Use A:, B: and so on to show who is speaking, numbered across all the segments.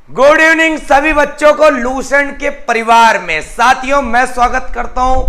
A: Good evening सभी बच्चों को लूसेंट के परिवार में। साथियों, मैं स्वागत करता हूं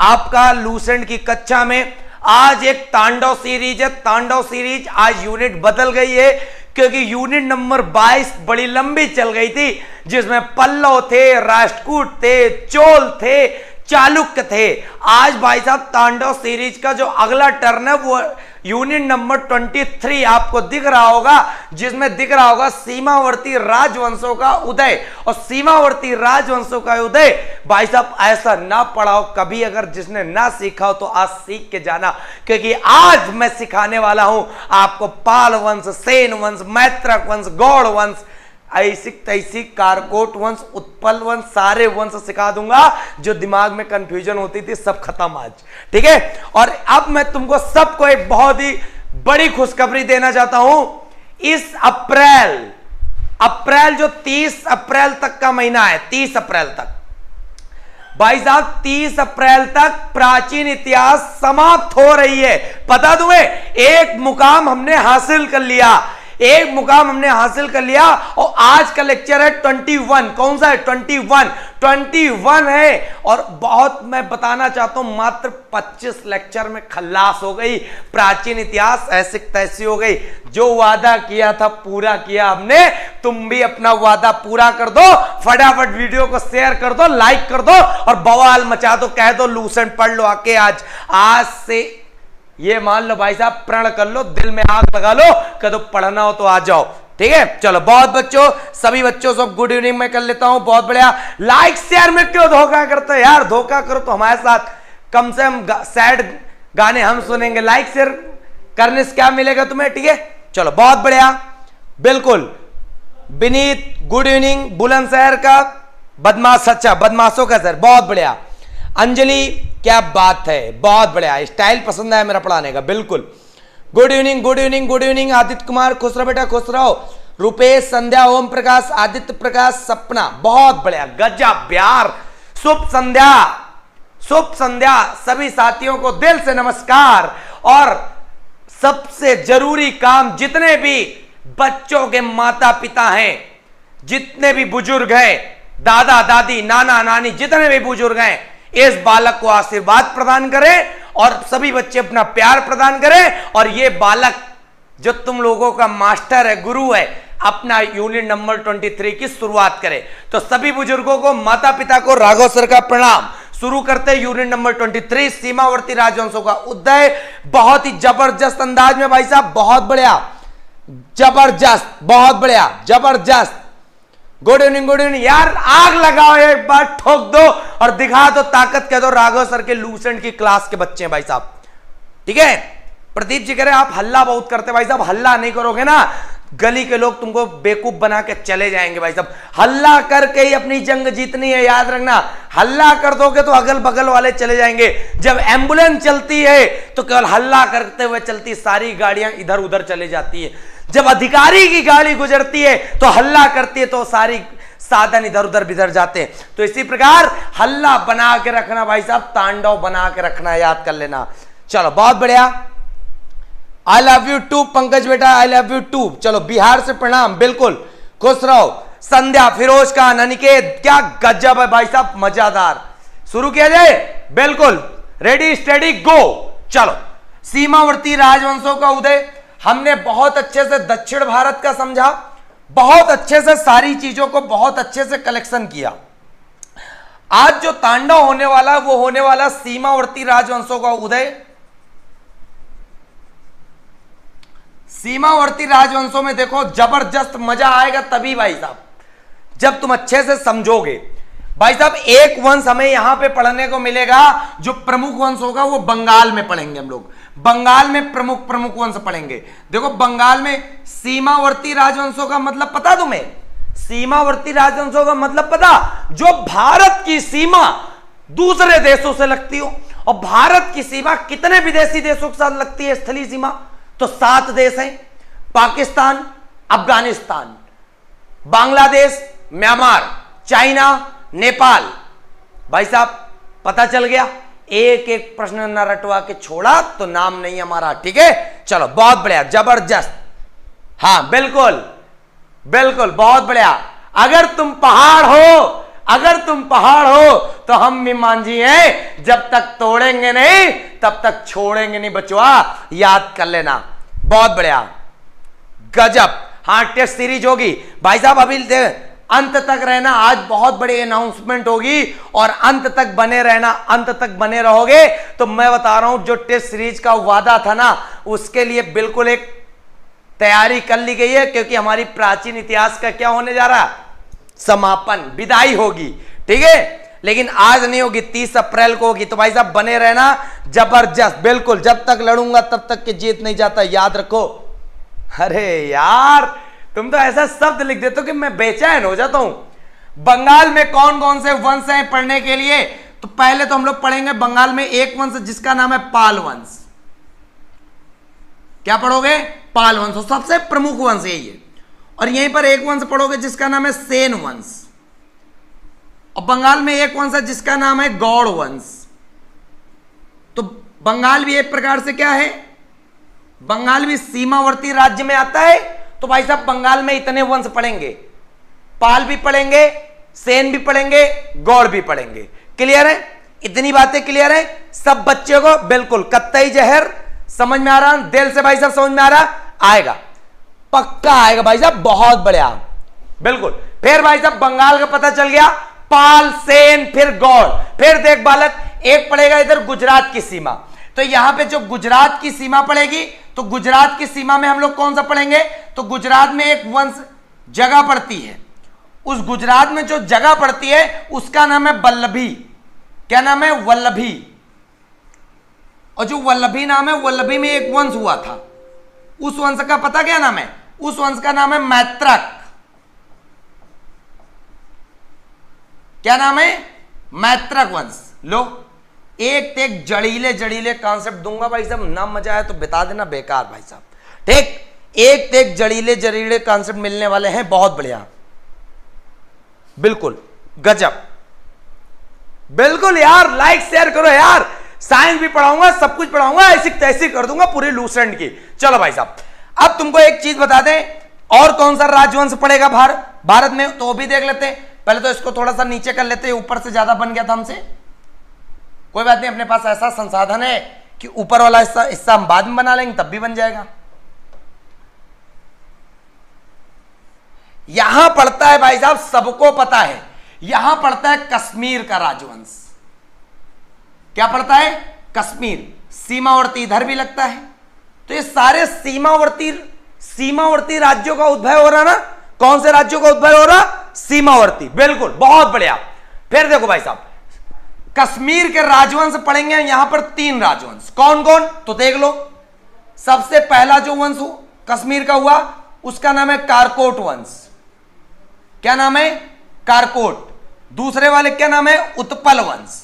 A: आपका लूसेंट की कक्षा में। आज एक तांडव सीरीज है। तांडव सीरीज आज यूनिट बदल गई है क्योंकि यूनिट नंबर 22 बड़ी लंबी चल गई थी, जिसमें पल्लव थे, राष्ट्रकूट थे, चोल थे, चालुक्य थे। आज भाई साहब तांडव सीरीज का जो अगला टर्न है वो यूनिट नंबर 23 आपको दिख रहा होगा, जिसमें दिख रहा होगा सीमावर्ती राजवंशों का उदय। और सीमावर्ती राजवंशों का उदय भाई साहब ऐसा ना पढ़ा हो कभी, अगर जिसने ना सीखा हो तो आज सीख के जाना, क्योंकि आज मैं सिखाने वाला हूं आपको पाल वंश, सेन वंश, मैत्रक वंश, गौड़ वंश, ऐसिक तैसिक, कारकोट वंश, उत्पल वंश, सारे वंश सिखा दूंगा। जो दिमाग में कंफ्यूजन होती थी सब खत्म आज, ठीक है। और अब मैं तुमको सबको एक बहुत ही बड़ी खुशखबरी देना चाहता हूं। इस अप्रैल जो 30 अप्रैल तक का महीना है, 30 अप्रैल तक भाई साहब, 30 अप्रैल तक प्राचीन इतिहास समाप्त हो रही है। बता दूं, एक मुकाम हमने हासिल कर लिया, एक मुकाम हमने हासिल कर लिया। और आज का लेक्चर है 21। कौन सा है? 21 है। और बहुत मैं बताना चाहता हूं, मात्र 25 लेक्चर में खल्लास हो गई प्राचीन इतिहास, ऐसे तैसी हो गई। जो वादा किया था पूरा किया हमने। तुम भी अपना वादा पूरा कर दो, फटाफट वीडियो को शेयर कर दो, लाइक कर दो और बवाल मचा दो, कह दो लूसेंट पढ़ लो आके। आज से ये मान लो भाई साहब, प्रण कर लो, दिल में आग लगा लो, कदो पढ़ना हो तो आ जाओ, ठीक है। चलो बहुत बच्चों, सभी बच्चों से गुड इवनिंग मैं कर लेता हूं। बहुत बढ़िया। लाइक शेयर में क्यों धोखा करते हो यार? धोखा करो तो हमारे साथ, कम से कम सैड गाने हम सुनेंगे। लाइक शेयर करने से क्या मिलेगा तुम्हें, ठीक है। चलो बहुत बढ़िया, बिल्कुल। Vineet good evening. बुलंदशहर का बदमाश, अच्छा बदमाशों का सर, बहुत बढ़िया। अंजलि क्या बात है, बहुत बढ़िया, स्टाइल पसंद है मेरा पढ़ाने का, बिल्कुल। Good evening, good evening, good evening. Aditya Kumar खुश रहो बेटा, खुश रहो। रुपेश, संध्या, ओम प्रकाश, आदित्य प्रकाश, सपना, बहुत बढ़िया, गजब प्यार। शुभ संध्या, शुभ संध्या सभी साथियों को दिल से नमस्कार। और सबसे जरूरी काम, जितने भी बच्चों के माता पिता हैं, जितने भी बुजुर्ग हैं, दादा दादी, नाना नानी, जितने भी बुजुर्ग हैं, इस बालक को आशीर्वाद प्रदान करें और सभी बच्चे अपना प्यार प्रदान करें। और ये बालक जो तुम लोगों का मास्टर है, गुरु है, अपना यूनिट नंबर 23 की शुरुआत करे। तो सभी बुजुर्गों को, माता पिता को राघव सर का प्रणाम। शुरू करते यूनिट नंबर 23, सीमावर्ती राजवंशों का उदय। बहुत ही जबरदस्त अंदाज में भाई साहब, बहुत बढ़िया, जबरदस्त, बहुत बढ़िया, जबरदस्त। गुड इवनिंग, गुड इवनिंग यार। आग लगाओ, एक बार ठोक दो और दिखा दो ताकत, कह दो राघव सर के लूसेंट की क्लास के बच्चे हैं भाई साहब, ठीक है। प्रदीप जी कह रहे हैं आप हल्ला बहुत करते भाई साहब। हल्ला नहीं करोगे ना, गली के लोग तुमको बेवकूफ बना के चले जाएंगे भाई साहब। हल्ला करके ही अपनी जंग जीतनी है, याद रखना। हल्ला कर दोगे तो अगल बगल वाले चले जाएंगे। जब एम्बुलेंस चलती है तो केवल हल्ला करते हुए चलती, सारी गाड़ियां इधर उधर चले जाती है। जब अधिकारी की गाड़ी गुजरती है तो हल्ला करती है, तो सारी साधन इधर उधर बिधर जाते हैं। तो इसी प्रकार हल्ला बना के रखना भाई साहब, तांडव बना के रखना, याद कर लेना। चलो बहुत बढ़िया। I love you too Pankaj बेटा, आई लव यू टू। चलो बिहार से प्रणाम, बिल्कुल, खुश रहो। संध्या, फिरोज खान, अनिकेत, क्या गजब है भाई साहब, मजादार। शुरू किया जाए, बिल्कुल, रेडी स्टेडी गो। चलो, सीमावर्ती राजवंशों का उदय। हमने बहुत अच्छे से दक्षिण भारत का समझा, बहुत अच्छे से सारी चीजों को बहुत अच्छे से कलेक्शन किया। आज जो तांडव होने वाला वो होने वाला सीमावर्ती राजवंशों का उदय। सीमावर्ती राजवंशों में देखो जबरदस्त मजा आएगा तभी भाई साहब, जब तुम अच्छे से समझोगे। भाई साहब एक वंश हमें यहां पे पढ़ने को मिलेगा, जो प्रमुख वंश होगा वो बंगाल में पढ़ेंगे हम लोग। बंगाल में प्रमुख वंश पढ़ेंगे। देखो बंगाल में सीमावर्ती राजवंशों का मतलब पता तुम्हें? सीमावर्ती राजवंशों का मतलब पता? जो भारत की सीमा दूसरे देशों से लगती हो। और भारत की सीमा कितने विदेशी देशों के साथ लगती है स्थलीय सीमा? तो 7 देश हैं, पाकिस्तान, अफगानिस्तान, बांग्लादेश, म्यांमार, चाइना, नेपाल। भाई साहब पता चल गया। एक एक प्रश्न न रटवा के छोड़ा तो नाम नहीं हमारा, ठीक है। चलो बहुत बढ़िया, जबरदस्त, हाँ बिल्कुल बिल्कुल, बहुत बढ़िया। अगर तुम पहाड़ हो, अगर तुम पहाड़ हो तो हम भी मांझी हैं, जब तक तोड़ेंगे नहीं तब तक छोड़ेंगे नहीं बचवा, याद कर लेना। बहुत बढ़िया, गजब। हाँ, टेस्ट सीरीज होगी भाई साहब, अभी अंत तक रहना। आज बहुत बड़ी अनाउंसमेंट होगी और अंत तक बने रहना, अंत तक बने रहोगे तो मैं बता रहा हूं जो टेस्ट सीरीज का वादा था ना, उसके लिए बिल्कुल एक तैयारी कर ली गई है, क्योंकि हमारी प्राचीन इतिहास का क्या होने जा रहा है, समापन, विदाई होगी। ठीक है, लेकिन आज नहीं होगी, 30 अप्रैल को होगी। तो भाई साहब बने रहना, जबरदस्त, बिल्कुल। जब तक लड़ूंगा तब तक की जीत नहीं जाता, याद रखो। अरे यार, तुम तो ऐसा शब्द लिख देते हो कि मैं बेचैन हो जाता हूं। बंगाल में कौन कौन से वंश हैं पढ़ने के लिए? तो पहले तो हम लोग पढ़ेंगे बंगाल में एक वंश जिसका नाम है पाल वंश। क्या पढ़ोगे? पाल वंश, सबसे प्रमुख वंश यही है। और यहीं पर एक वंश पढ़ोगे जिसका नाम है सेन वंश। और बंगाल में एक वंश है जिसका नाम है गौड़ वंश। तो बंगाल भी एक प्रकार से क्या है, बंगाल भी सीमावर्ती राज्य में आता है। तो भाई साहब बंगाल में इतने वंश पढ़ेंगे, पाल भी पढ़ेंगे, सेन भी पढ़ेंगे, गौड़ भी पढ़ेंगे। क्लियर है? इतनी बातें क्लियर है सब बच्चों को? बिल्कुल, कत्तई जहर समझ में आ रहा? दिल से भाई साहब समझ में आ रहा? आएगा, पक्का आएगा भाई साहब, बहुत बढ़िया, बिल्कुल। फिर भाई साहब बंगाल का पता चल गया, पाल, सेन, फिर गौड़। फिर देख बालक, एक पड़ेगा इधर गुजरात की सीमा। तो यहां पे जो गुजरात की सीमा पड़ेगी, तो गुजरात की सीमा में हम लोग कौन सा पढ़ेंगे? तो गुजरात में एक वंश जगह पड़ती है, उस गुजरात में जो जगह पड़ती है उसका नाम है वल्लभी। क्या नाम है? वल्लभी। और जो वल्लभी नाम है, वल्लभी में एक वंश हुआ था, उस वंश का पता क्या नाम है? उस वंश का नाम है मैत्रक। क्या नाम है? मैत्रक वंश। लो, एक एक जड़ीले जड़ीले कॉन्सेप्ट दूंगा भाई साहब, ना मजा आया तो बता देना, बेकार भाई साहब। ठीक, एक एक जड़ीले जड़ीले कॉन्सेप्ट मिलने वाले हैं, बहुत बढ़िया, बिल्कुल गजब, बिल्कुल यार। लाइक शेयर करो यार, साइंस भी पढ़ाऊंगा, सब कुछ पढ़ाऊंगा, ऐसी तैसी कर दूंगा पूरी लूसेंट की। चलो भाई साहब, अब तुमको एक चीज बता दें, और कौन सा राजवंश पड़ेगा भारत में, तो भी देख लेते हैं। पहले तो इसको थोड़ा सा नीचे कर लेते हैं, ऊपर से ज्यादा बन गया था हमसे, कोई बात नहीं, अपने पास ऐसा संसाधन है कि ऊपर वाला हिस्सा हम बाद में बना लेंगे, तब भी बन जाएगा। यहां पड़ता है भाई साहब, सबको पता है, यहां पड़ता है कश्मीर का राजवंश। क्या पड़ता है? कश्मीर। सीमावर्ती इधर भी लगता है। तो ये सारे सीमावर्ती राज्यों का उद्भव हो रहा ना। कौन से राज्यों का उद्भव हो रहा? सीमावर्ती, बिल्कुल, बहुत बढ़िया। फिर देखो भाई साहब, कश्मीर के राजवंश पढ़ेंगे यहां पर 3 राजवंश। कौन कौन? तो देख लो, सबसे पहला जो वंश कश्मीर का हुआ उसका नाम है कारकोट वंश। क्या नाम है? कारकोट। दूसरे वाले क्या नाम है? उत्पल वंश।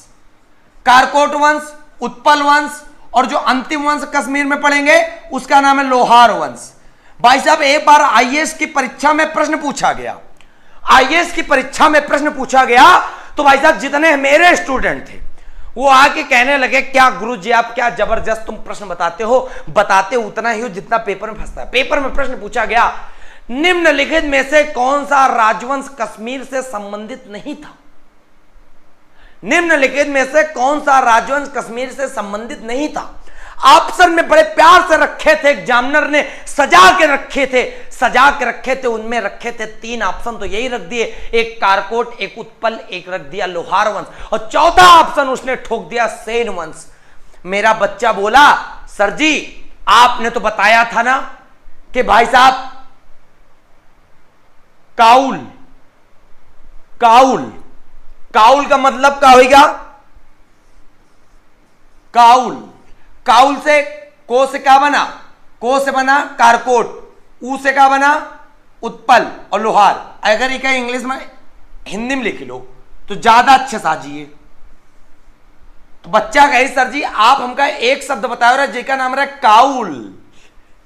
A: कारकोट वंश, उत्पल वंश, और जो अंतिम वंश कश्मीर में पढ़ेंगे उसका नाम है लोहार वंश। भाई साहब एक बार आईएएस की परीक्षा में प्रश्न पूछा गया, आईएएस की परीक्षा में प्रश्न पूछा गया, तो भाई साहब जितने मेरे स्टूडेंट थे वो आके कहने लगे, क्या गुरुजी आप क्या जबरदस्त तुम प्रश्न बताते हो, बताते उतना ही हो जितना पेपर में फंसता है। पेपर में प्रश्न पूछा गया, निम्नलिखित में से कौन सा राजवंश कश्मीर से संबंधित नहीं था? निम्नलिखित में से कौन सा राजवंश कश्मीर से संबंधित नहीं था? ऑप्शन में बड़े प्यार से रखे थे, एग्जामिनर ने सजा के रखे थे, उनमें रखे थे 3 ऑप्शन, तो यही रख दिए, एक कारकोट, एक उत्पल, एक रख दिया लोहार वंश, और चौथा ऑप्शन उसने ठोक दिया सेन वंश। मेरा बच्चा बोला, सर जी आपने तो बताया था ना कि भाई साहब काउल का मतलब क्या होगा? काउल से को से क्या बना? को से बना कारकोट, ऊ से क्या बना? उत्पल और लोहार। अगर ये इंग्लिश में हिंदी में लिख लो तो ज्यादा अच्छे साजिए। तो बच्चा कहे सर जी आप हमका एक शब्द बताओ रहे जिसका नाम रहा काउल।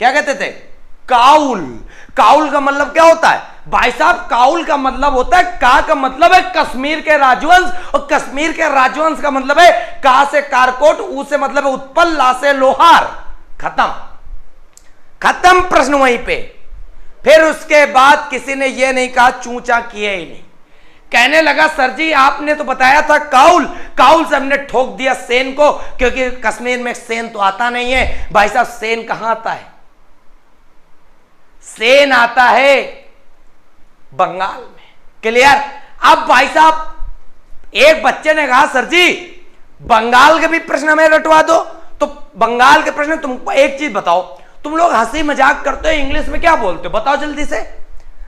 A: क्या कहते थे? काउल। काउल का मतलब क्या होता है भाई साहब? काउल का मतलब होता है, का मतलब है कश्मीर के राजवंश, और कश्मीर के राजवंश का मतलब है का से कारकोट, ऊ से मतलब है उत्पल, ला से लोहार। खत्म प्रश्न वहीं पे। फिर उसके बाद किसी ने यह नहीं कहा, चूचा किए ही नहीं। कहने लगा सर जी आपने तो बताया था काउल, काउल से हमने ठोक दिया सेन को, क्योंकि कश्मीर में सेन तो आता नहीं है। भाई साहब सेन कहां आता है? सेन आता है बंगाल में। क्लियर? अब भाई साहब एक बच्चे ने कहा सर जी बंगाल के भी प्रश्न हमें रटवा दो। तो बंगाल के प्रश्न, तुमको एक चीज बताओ, तुम लोग हंसी मजाक करते हो, इंग्लिश में क्या बोलते हो? बताओ जल्दी से,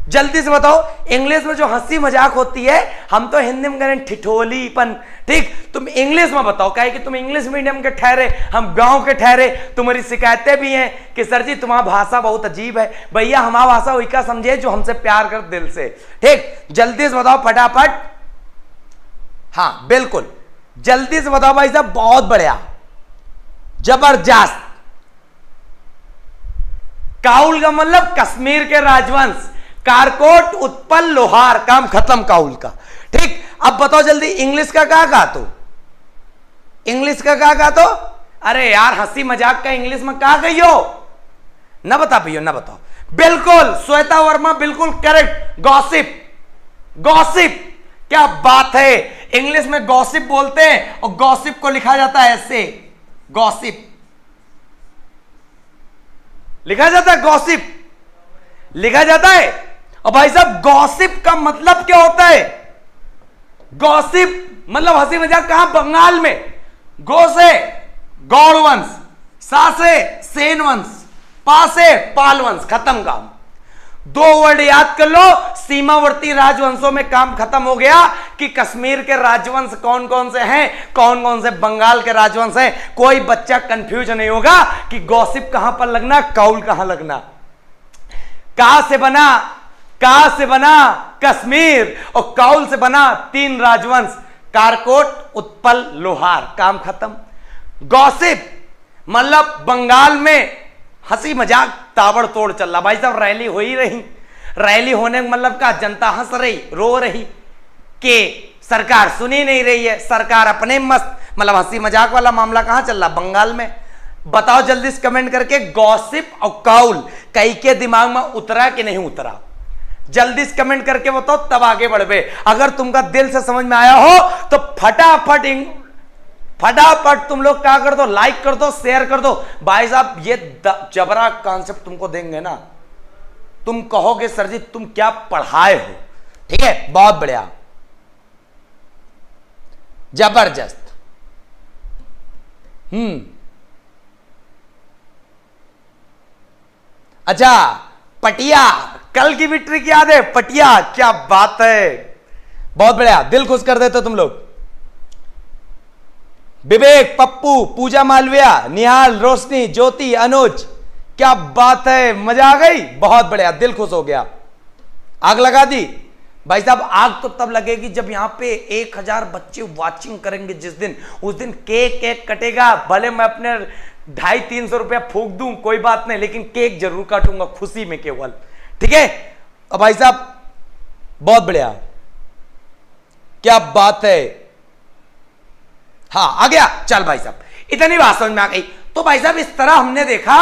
A: जल्दी से बताओ। इंग्लिश में जो हंसी मजाक होती है, हम तो हिंदी में करें ठिठोलीपन, ठीक? तुम इंग्लिश में बताओ, क्या है कि तुम इंग्लिश मीडियम के ठहरे, हम गांव के ठहरे। तुम्हारी शिकायतें भी हैं कि सर जी तुम्हारा भाषा बहुत अजीब है। भैया हमारा भाषा वही का समझे जो हमसे प्यार कर दिल से, ठीक? जल्दी से बताओ फटाफट। हाँ बिल्कुल जल्दी से बताओ भाई साहब, बहुत बढ़िया, जबरदस्त। काउल का मतलब कश्मीर के राजवंश, कारकोट, उत्पल, लोहार, काम खत्म काउल का, ठीक? अब बताओ जल्दी इंग्लिश का क्या कहा? तो इंग्लिश का क्या कहा? तो अरे यार हंसी मजाक का इंग्लिश में क्या कहियो? ना बता पाइयो, ना बताओ। बिल्कुल श्वेता वर्मा, बिल्कुल करेक्ट, गॉसिप। गॉसिप, क्या बात है। इंग्लिश में गॉसिप बोलते हैं और गॉसिप को लिखा जाता है ऐसे, गॉसिप लिखा जाता है, गॉसिप लिखा जाता है। और भाई साहब गॉसिप का मतलब क्या होता है? गॉसिप मतलब हंसी मजाक। कहां? बंगाल में। गो से गौड़ वंश, सा से सेन वंश, पा से पाल वंश, खत्म काम। दो वर्ड याद कर लो, सीमावर्ती राजवंशों में काम खत्म हो गया कि कश्मीर के राजवंश कौन कौन से हैं, कौन कौन से बंगाल के राजवंश हैं। कोई बच्चा कंफ्यूज नहीं होगा कि गॉसिप कहां पर लगना, काउल कहां लगना। कहां से बना? कहां से बना? कश्मीर। और काउल से बना तीन राजवंश, कारकोट, उत्पल, लोहार, काम खत्म। गॉसिप मतलब बंगाल में हंसी मजाक ताबड़तोड़ चल रहा। भाई साहब रैली हो ही रही, रैली होने का मतलब का जनता हंस रही, रो रही कि सरकार सुनी नहीं रही है, सरकार अपने मस्त, मतलब हंसी मजाक वाला मामला कहां चल रहा? बंगाल में। बताओ जल्दी से कमेंट करके, गॉसिप और काउल कई के दिमाग में उतरा कि नहीं उतरा? जल्दी से कमेंट करके बताओ, तब आगे बढ़े। अगर तुमका दिल से समझ में आया हो तो फटाफट तुम लोग क्या कर दो, लाइक कर दो, शेयर कर दो। भाई साहब ये जबरा कॉन्सेप्ट तुमको देंगे ना, तुम कहोगे सर जी तुम क्या पढ़ाए हो, ठीक है? बहुत बढ़िया, जबरदस्त। अच्छा पटिया, कल की भी ट्रिक याद है? पटिया, क्या बात है, बहुत बढ़िया, दिल खुश कर देते तुम लोग। विवेक, पप्पू, पूजा मालविया, निहाल, रोशनी, ज्योति, अनुज, क्या बात है, मजा आ गई, बहुत बढ़िया, दिल खुश हो गया। आग लगा दी? भाई साहब आग तो तब लगेगी जब यहां पे 1000 बच्चे वाचिंग करेंगे जिस दिन, उस दिन केक कटेगा। भले मैं अपने 250-300 रुपया फूक दूं कोई बात नहीं, लेकिन केक जरूर काटूंगा खुशी में केवल, ठीक है? और भाई साहब बहुत बढ़िया, क्या बात है। हाँ आ गया, चल भाई साहब इतनी बात समझ में आ गई। तो भाई साहब इस तरह हमने देखा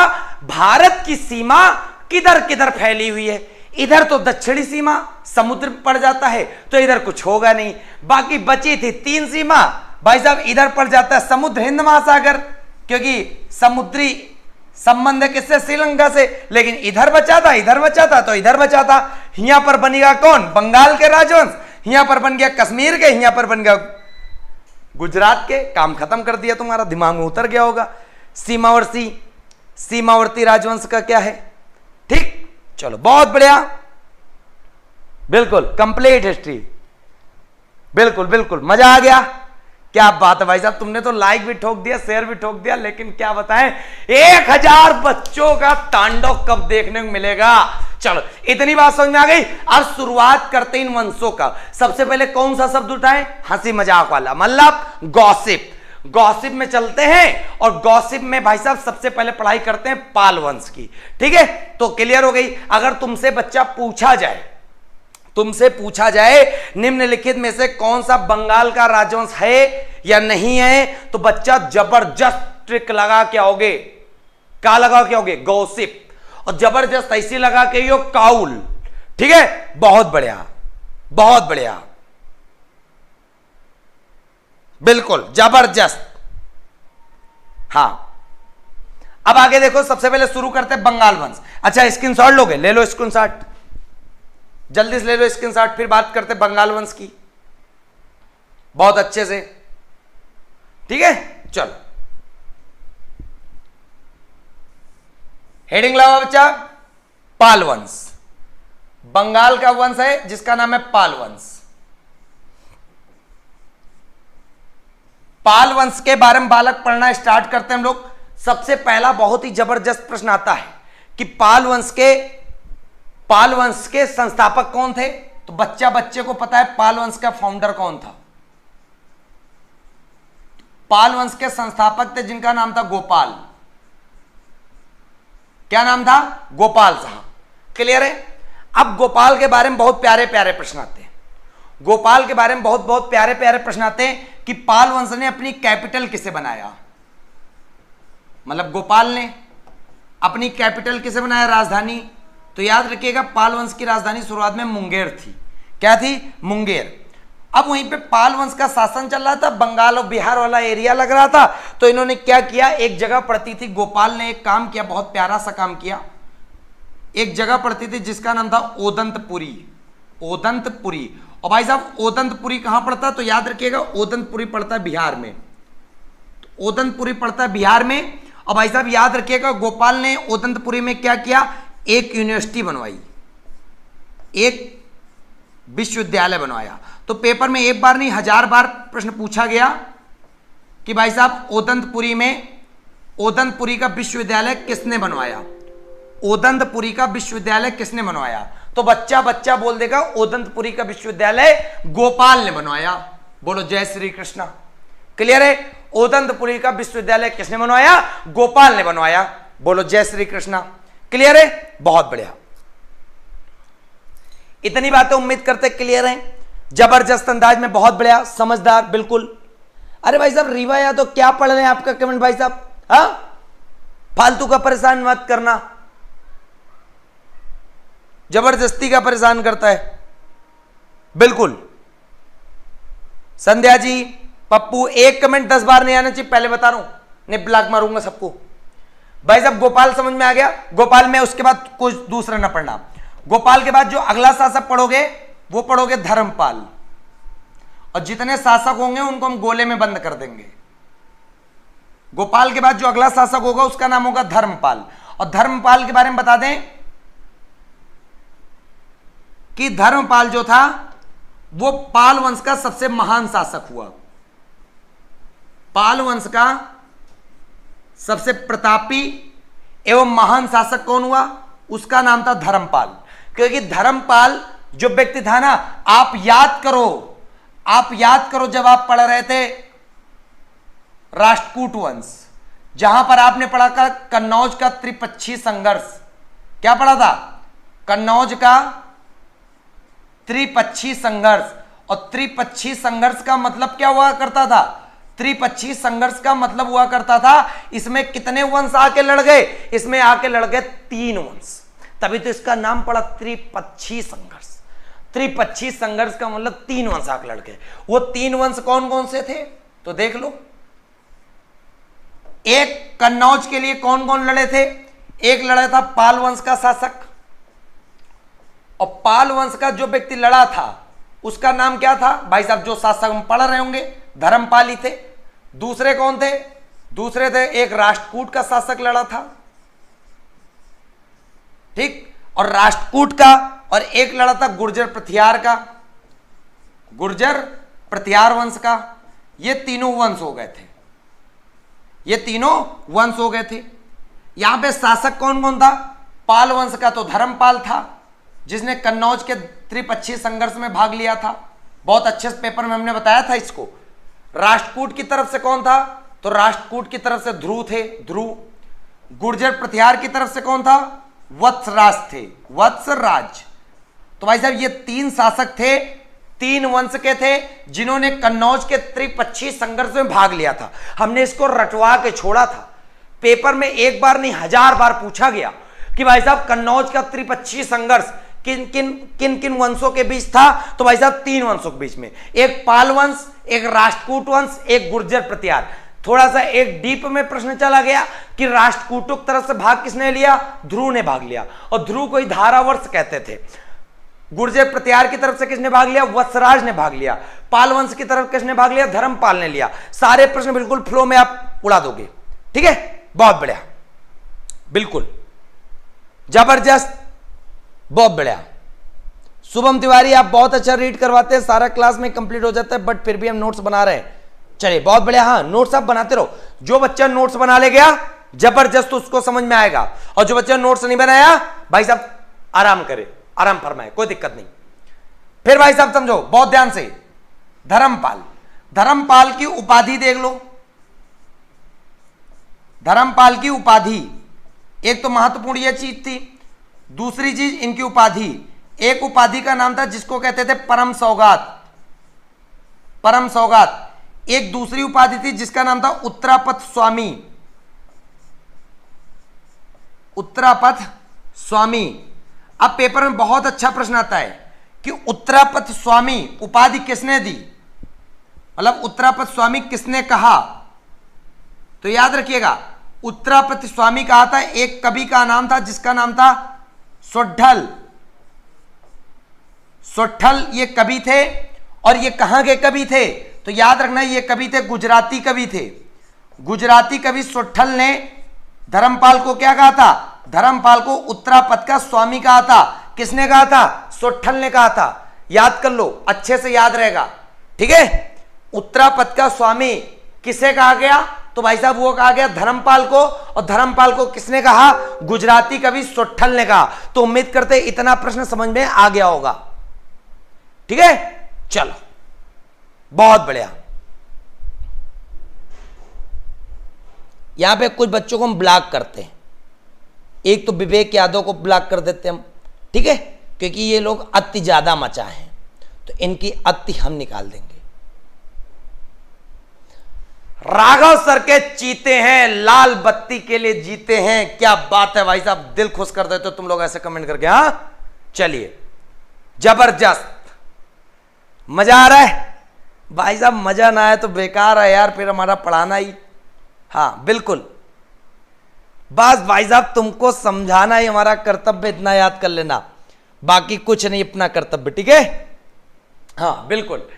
A: भारत की सीमा किधर किधर फैली हुई है। इधर तो दक्षिणी सीमा समुद्र पड़ जाता है तो इधर कुछ होगा नहीं, बाकी बची थी 3 सीमा भाई साहब, इधर पड़ जाता है समुद्र हिंद महासागर, क्योंकि समुद्री संबंध है किससे? श्रीलंका से। लेकिन इधर बचा था, इधर बचा था, तो इधर बचा था। यहां पर बनेगा कौन? बंगाल के राजवंश। यहां पर बन गया कश्मीर के, यहां पर बन गया गुजरात के। काम खत्म कर दिया, तुम्हारा दिमाग में उतर गया होगा। सीमावर्ती राजवंश का क्या है, ठीक? चलो बहुत बढ़िया, बिल्कुल कंप्लीट हिस्ट्री, बिल्कुल बिल्कुल मजा आ गया। क्या बात है भाई साहब, तुमने तो लाइक भी ठोक दिया, शेयर भी ठोक दिया, लेकिन क्या बताएं 1000 बच्चों का तांडव कब देखने को मिलेगा। चलो इतनी बात समझ में आ गई। अब शुरुआत करते इन वंशों का। सबसे पहले कौन सा शब्द उठाएं? हंसी मजाक वाला, मतलब गॉसिप। गॉसिप में चलते हैं और गॉसिप में भाई साहब सबसे पहले पढ़ाई करते हैं पाल वंश की, ठीक है? तो क्लियर हो गई। अगर तुमसे बच्चा पूछा जाए, तुमसे पूछा जाए निम्नलिखित में से कौन सा बंगाल का राजवंश है या नहीं है, तो बच्चा जबरदस्त ट्रिक लगा के आओगे। क्या लगा के आओगे? गॉसिप। और जबरदस्त ऐसी लगा के यो काउल। ठीक है, बहुत बढ़िया, बहुत बढ़िया, बिल्कुल जबरदस्त। हां, अब आगे देखो, सबसे पहले शुरू करते हैं बंगाल वंश। अच्छा, स्क्रीनशॉट लोगे? ले लो स्क्रीनशॉट, जल्दी से ले लो स्क्रीनशॉट, फिर बात करते हैं बंगाल वंश की बहुत अच्छे से। ठीक है, चलो हेडिंग लगाओ बच्चा, पाल वंश। बंगाल का वंश है जिसका नाम है पाल वंश। पाल वंश के बारे में बालक पढ़ना स्टार्ट करते हैं हम लोग। सबसे पहला बहुत ही जबरदस्त प्रश्न आता है कि पाल वंश के संस्थापक कौन थे? तो बच्चे को पता है पाल वंश का फाउंडर कौन था। पाल वंश के संस्थापक थे जिनका नाम था गोपाल। क्या नाम था? गोपाल साहब। क्लियर है? अब गोपाल के बारे में बहुत प्यारे प्यारे प्रश्न आते हैं। गोपाल के बारे में बहुत बहुत प्यारे प्यारे प्रश्न आते हैं कि पाल वंश ने अपनी कैपिटल किसे बनाया। मतलब गोपाल ने अपनी कैपिटल किसे बनाया, राजधानी। तो याद रखिएगा, पाल वंश की राजधानी शुरुआत में मुंगेर थी। क्या थी? मुंगेर। अब वहीं पे पाल वंश का शासन चल रहा था, बंगाल और बिहार वाला एरिया लग रहा था। तो इन्होंने क्या किया, एक जगह पड़ती थी, गोपाल ने एक काम किया, बहुत प्यारा सा काम किया। एक जगह पड़ती थी जिसका नाम था ओदंतपुरी। ओदंतपुरी। और भाई साहब, ओदंतपुरी कहां पड़ता? तो याद रखिएगा, ओदंतपुरी पड़ता है बिहार में। तो ओदंतपुरी पड़ता है बिहार में। और भाई साहब याद रखिएगा, गोपाल ने ओदंतपुरी में क्या किया, एक यूनिवर्सिटी बनवाई, एक विश्वविद्यालय बनवाया। तो पेपर में एक बार नहीं 1000 बार प्रश्न पूछा गया कि भाई साहब ओदंतपुरी का विश्वविद्यालय किसने बनवाया। ओदंतपुरी का विश्वविद्यालय किसने बनवाया? तो बच्चा बोल देगा ओदंतपुरी का विश्वविद्यालय गोपाल ने बनवाया। बोलो जय श्री कृष्णा। क्लियर है? ओदंतपुरी का विश्वविद्यालय किसने बनवाया? गोपाल ने बनवाया। बोलो जय श्री कृष्णा। क्लियर है? बहुत बढ़िया। इतनी बातें उम्मीद करते क्लियर हैं। जबरदस्त अंदाज में, बहुत बढ़िया, समझदार, बिल्कुल। अरे भाई साहब, रीवा या तो क्या पढ़ रहे हैं आपका कमेंट भाई साहब? हाँ, फालतू का परेशान मत करना, जबरदस्ती का परेशान करता है। बिल्कुल संध्या जी, पप्पू, एक कमेंट 10 बार नहीं आना चाहिए, पहले बता रहा हूं, नहीं ब्लॉक मारूंगा सबको। भाई साहब गोपाल समझ में आ गया। गोपाल में उसके बाद कुछ दूसरा ना पढ़ना। गोपाल के बाद जो अगला शासक पढ़ोगे वो पढ़ोगे धर्मपाल। और जितने शासक होंगे उनको हम गोले में बंद कर देंगे। गोपाल के बाद जो अगला शासक होगा उसका नाम होगा धर्मपाल। और धर्मपाल के बारे में बता दें कि धर्मपाल जो था वो पाल वंश का सबसे महान शासक हुआ। पाल वंश का सबसे प्रतापी एवं महान शासक कौन हुआ? उसका नाम था धर्मपाल। क्योंकि धर्मपाल जो व्यक्ति था ना, आप याद करो जब आप पढ़ रहे थे राष्ट्रकूट वंश, जहां पर आपने पढ़ा था कन्नौज का त्रिपक्षीय संघर्ष। क्या पढ़ा था? कन्नौज का त्रिपक्षीय संघर्ष। और त्रिपक्षीय संघर्ष का मतलब क्या हुआ करता था? त्रिपक्षीय संघर्ष का मतलब हुआ करता था इसमें कितने वंश आके लड़ गए? इसमें आके लड़ गए 3 वंश, तभी तो इसका नाम पड़ा त्रिपक्षीय संघर्ष। त्रिपक्षीय संघर्ष का मतलब 3 वंश आके लड़ गए। वो 3 वंश कौन कौन से थे? तो देख लो। एक, कन्नौज के लिए कौन कौन लड़े थे? एक लड़ा था पाल वंश का शासक, और पाल वंश का जो व्यक्ति लड़ा था उसका नाम क्या था? भाई साहब जो शासक हम पढ़ रहे होंगे धर्मपाल ही थे। दूसरे कौन थे? दूसरे थे एक राष्ट्रकूट का शासक लड़ा था, ठीक, और राष्ट्रकूट का, और एक लड़ा था गुर्जर प्रथियार का, गुर्जर प्रथियार वंश का। ये तीनों वंश हो गए थे, ये तीनों वंश हो गए थे। यहां पे शासक कौन कौन था? पाल वंश का तो धर्मपाल था जिसने कन्नौज के त्रिपक्षीय संघर्ष में भाग लिया था। बहुत अच्छे से पेपर में हमने बताया था इसको। राष्ट्रकूट की तरफ से कौन था? तो राष्ट्रकूट की तरफ से ध्रुव थे, ध्रुव। गुर्जर प्रथियार की तरफ से कौन था? वत्सराज थे, वत्सराज। तो भाई साहब ये 3 शासक थे, 3 वंश के थे जिन्होंने कन्नौज के त्रिपक्षीय संघर्ष में भाग लिया था। हमने इसको रटवा के छोड़ा था, पेपर में एक बार नहीं 1000 बार पूछा गया। कि भाई साहब कन्नौज का त्रिपक्षीय संघर्ष किन किन किन किन वंशों के बीच था, तो भाई साहब 3 वंशों के बीच में, एक पाल वंश, एक राष्ट्रकूट वंश, एक गुर्जर प्रतिहार। थोड़ा सा एक डीप में प्रश्न चला गया कि राष्ट्रकूटों की तरफ से भाग किसने लिया, ध्रुव ने भाग लिया, और ध्रुव को ही धारावर्ष कहते थे। गुर्जर प्रतिहार की तरफ से किसने भाग लिया, वत्सराज ने भाग लिया। पाल वंश की तरफ किसने भाग लिया, धर्मपाल ने लिया। सारे प्रश्न बिल्कुल फ्लो में आप उड़ा दोगे, ठीक है, बहुत बढ़िया, बिल्कुल जबरदस्त, बहुत बढ़िया। शुभम तिवारी आप बहुत अच्छा रीड करवाते हैं, सारा क्लास में कंप्लीट हो जाता है, बट फिर भी हम नोट्स बना रहे हैं। चलिए बहुत बढ़िया, हाँ नोट्स आप बनाते रहो। जो बच्चा नोट्स बना ले गया जबरदस्त, उसको समझ में आएगा, और जो बच्चा नोट्स नहीं बनाया भाई साहब आराम करे, आराम फरमाए, कोई दिक्कत नहीं। फिर भाई साहब समझो बहुत ध्यान से, धर्मपाल, धर्मपाल की उपाधि देख लो। धर्मपाल की उपाधि, एक तो महत्वपूर्ण यह चीज थी, दूसरी चीज इनकी उपाधि। एक उपाधि का नाम था जिसको कहते थे परम सौगात, परम सौगात। एक दूसरी उपाधि थी जिसका नाम था उत्तरापथ स्वामी, उत्तरापथ स्वामी। अब पेपर में बहुत अच्छा प्रश्न आता है कि उत्तरापथ स्वामी उपाधि किसने दी, मतलब उत्तरापथ स्वामी किसने कहा, तो याद रखिएगा उत्तरापथ स्वामी कहा था एक कवि का नाम था जिसका नाम था सोढ़ल। सोढ़ल ये कवि थे, और ये कहां के कवि थे, तो याद रखना ये कवि थे, गुजराती कवि थे। गुजराती कवि सोढ़ल ने धर्मपाल को क्या कहा था, धर्मपाल को उत्तरापथ का स्वामी कहा था। किसने कहा था, सोढ़ल ने कहा था। याद कर लो, अच्छे से याद रहेगा, ठीक है। उत्तरापथ का स्वामी किसे कहा गया, तो भाई साहब वो कहा गया धर्मपाल को, और धर्मपाल को किसने कहा, गुजराती कवि सोढ़ल ने कहा। तो उम्मीद करते इतना प्रश्न समझ में आ गया होगा, ठीक है। चलो बहुत बढ़िया। यहां पे कुछ बच्चों को हम ब्लॉक करते हैं, एक तो विवेक यादव को ब्लॉक कर देते हैं हम, ठीक है, क्योंकि ये लोग अति ज्यादा मचा हैं, तो इनकी अति हम निकाल देंगे। राघव सर के चीते हैं, लाल बत्ती के लिए जीते हैं। क्या बात है भाई साहब, दिल खुश कर देते हो तुम लोग ऐसे कमेंट करके। हाँ चलिए जबरदस्त, मजा आ रहा है भाई साहब। मजा ना आए तो बेकार है यार, फिर हमारा पढ़ाना ही। हाँ बिल्कुल, बस भाई साहब तुमको समझाना ही हमारा कर्तव्य, इतना याद कर लेना, बाकी कुछ नहीं अपना कर्तव्य, ठीक है। हाँ बिल्कुल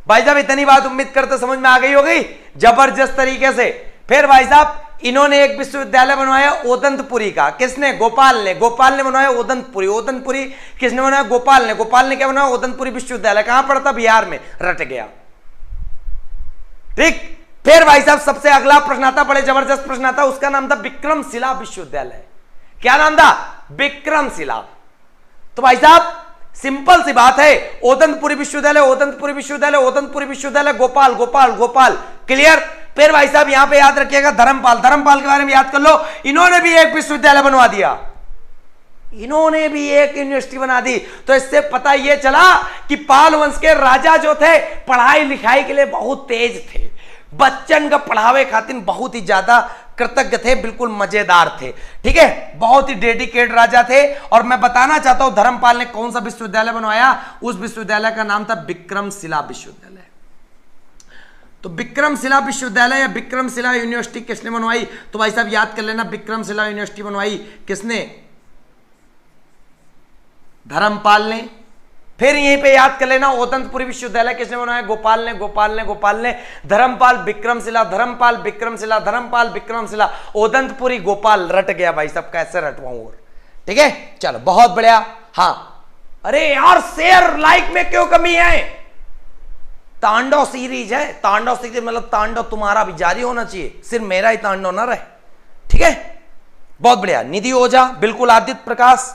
A: भाई साहब, इतनी बात उम्मीद करते समझ में आ गई होगी जबरदस्त तरीके से। फिर भाई साहब इन्होंने एक विश्वविद्यालय बनवाया ओदंतपुरी का, किसने, गोपाल ने। गोपाल ने बनवाया ओदंतपुरी। ओदंतपुरी किसने बनाया, गोपाल ने। गोपाल ने क्या बनाया, ओदंतपुरी विश्वविद्यालय। कहां पड़ता, बिहार में, रट गया, ठीक। फिर भाई साहब सबसे अगला प्रश्न आता, बड़े जबरदस्त प्रश्न आता, उसका नाम था विक्रमशिला विश्वविद्यालय। क्या नाम था, विक्रमशिला। तो भाई साहब सिंपल सी बात है, ओदंतपुरी विश्वविद्यालय, ओदंतपुरी विश्वविद्यालय, ओदंतपुरी विश्वविद्यालय, गोपाल गोपाल गोपाल, क्लियर। फिर भाई साहब यहां पे याद रखिएगा धर्मपाल, धर्मपाल के बारे में याद कर लो, इन्होंने भी एक विश्वविद्यालय बनवा दिया, इन्होंने भी एक यूनिवर्सिटी बना दी। तो इससे पता यह चला कि पाल वंश के राजा जो थे पढ़ाई लिखाई के लिए बहुत तेज थे, बच्चन का पढ़ावे खातिर बहुत ही ज्यादा कृतज्ञ थे, बिल्कुल मजेदार थे, ठीक है, बहुत ही डेडिकेट राजा थे। और मैं बताना चाहता हूं धर्मपाल ने कौन सा विश्वविद्यालय बनवाया, उस विश्वविद्यालय का नाम था विक्रमशिला विश्वविद्यालय। तो विक्रमशिला विश्वविद्यालय या विक्रमशिला यूनिवर्सिटी किसने बनवाई, तो भाई साहब याद कर लेना, विक्रमशिला यूनिवर्सिटी बनवाई किसने, धर्मपाल ने। फिर यहीं पे याद कर लेना ओदंतपुरी विश्वविद्यालय किसने बनवाया, गोपाल ने, गोपाल ने, गोपाल ने। धर्मपाल विक्रमशिला, धर्मपाल विक्रमशिला, धर्मपाल विक्रमशिला, ओदंतपुरी, गोपाल, रट गया भाई साहब, कैसे रटवाऊं और, ठीक है। चलो बहुत बढ़िया। हाँ अरे यार शेयर लाइक में क्यों कमी है, तांडव सीरीज है, तांडव सीरीज मतलब तांडव तुम्हारा भी जारी होना चाहिए, सिर्फ मेरा ही तांडव ना रहे, ठीक है। बहुत बढ़िया। निधि ओझा, बिल्कुल। आदित्य प्रकाश,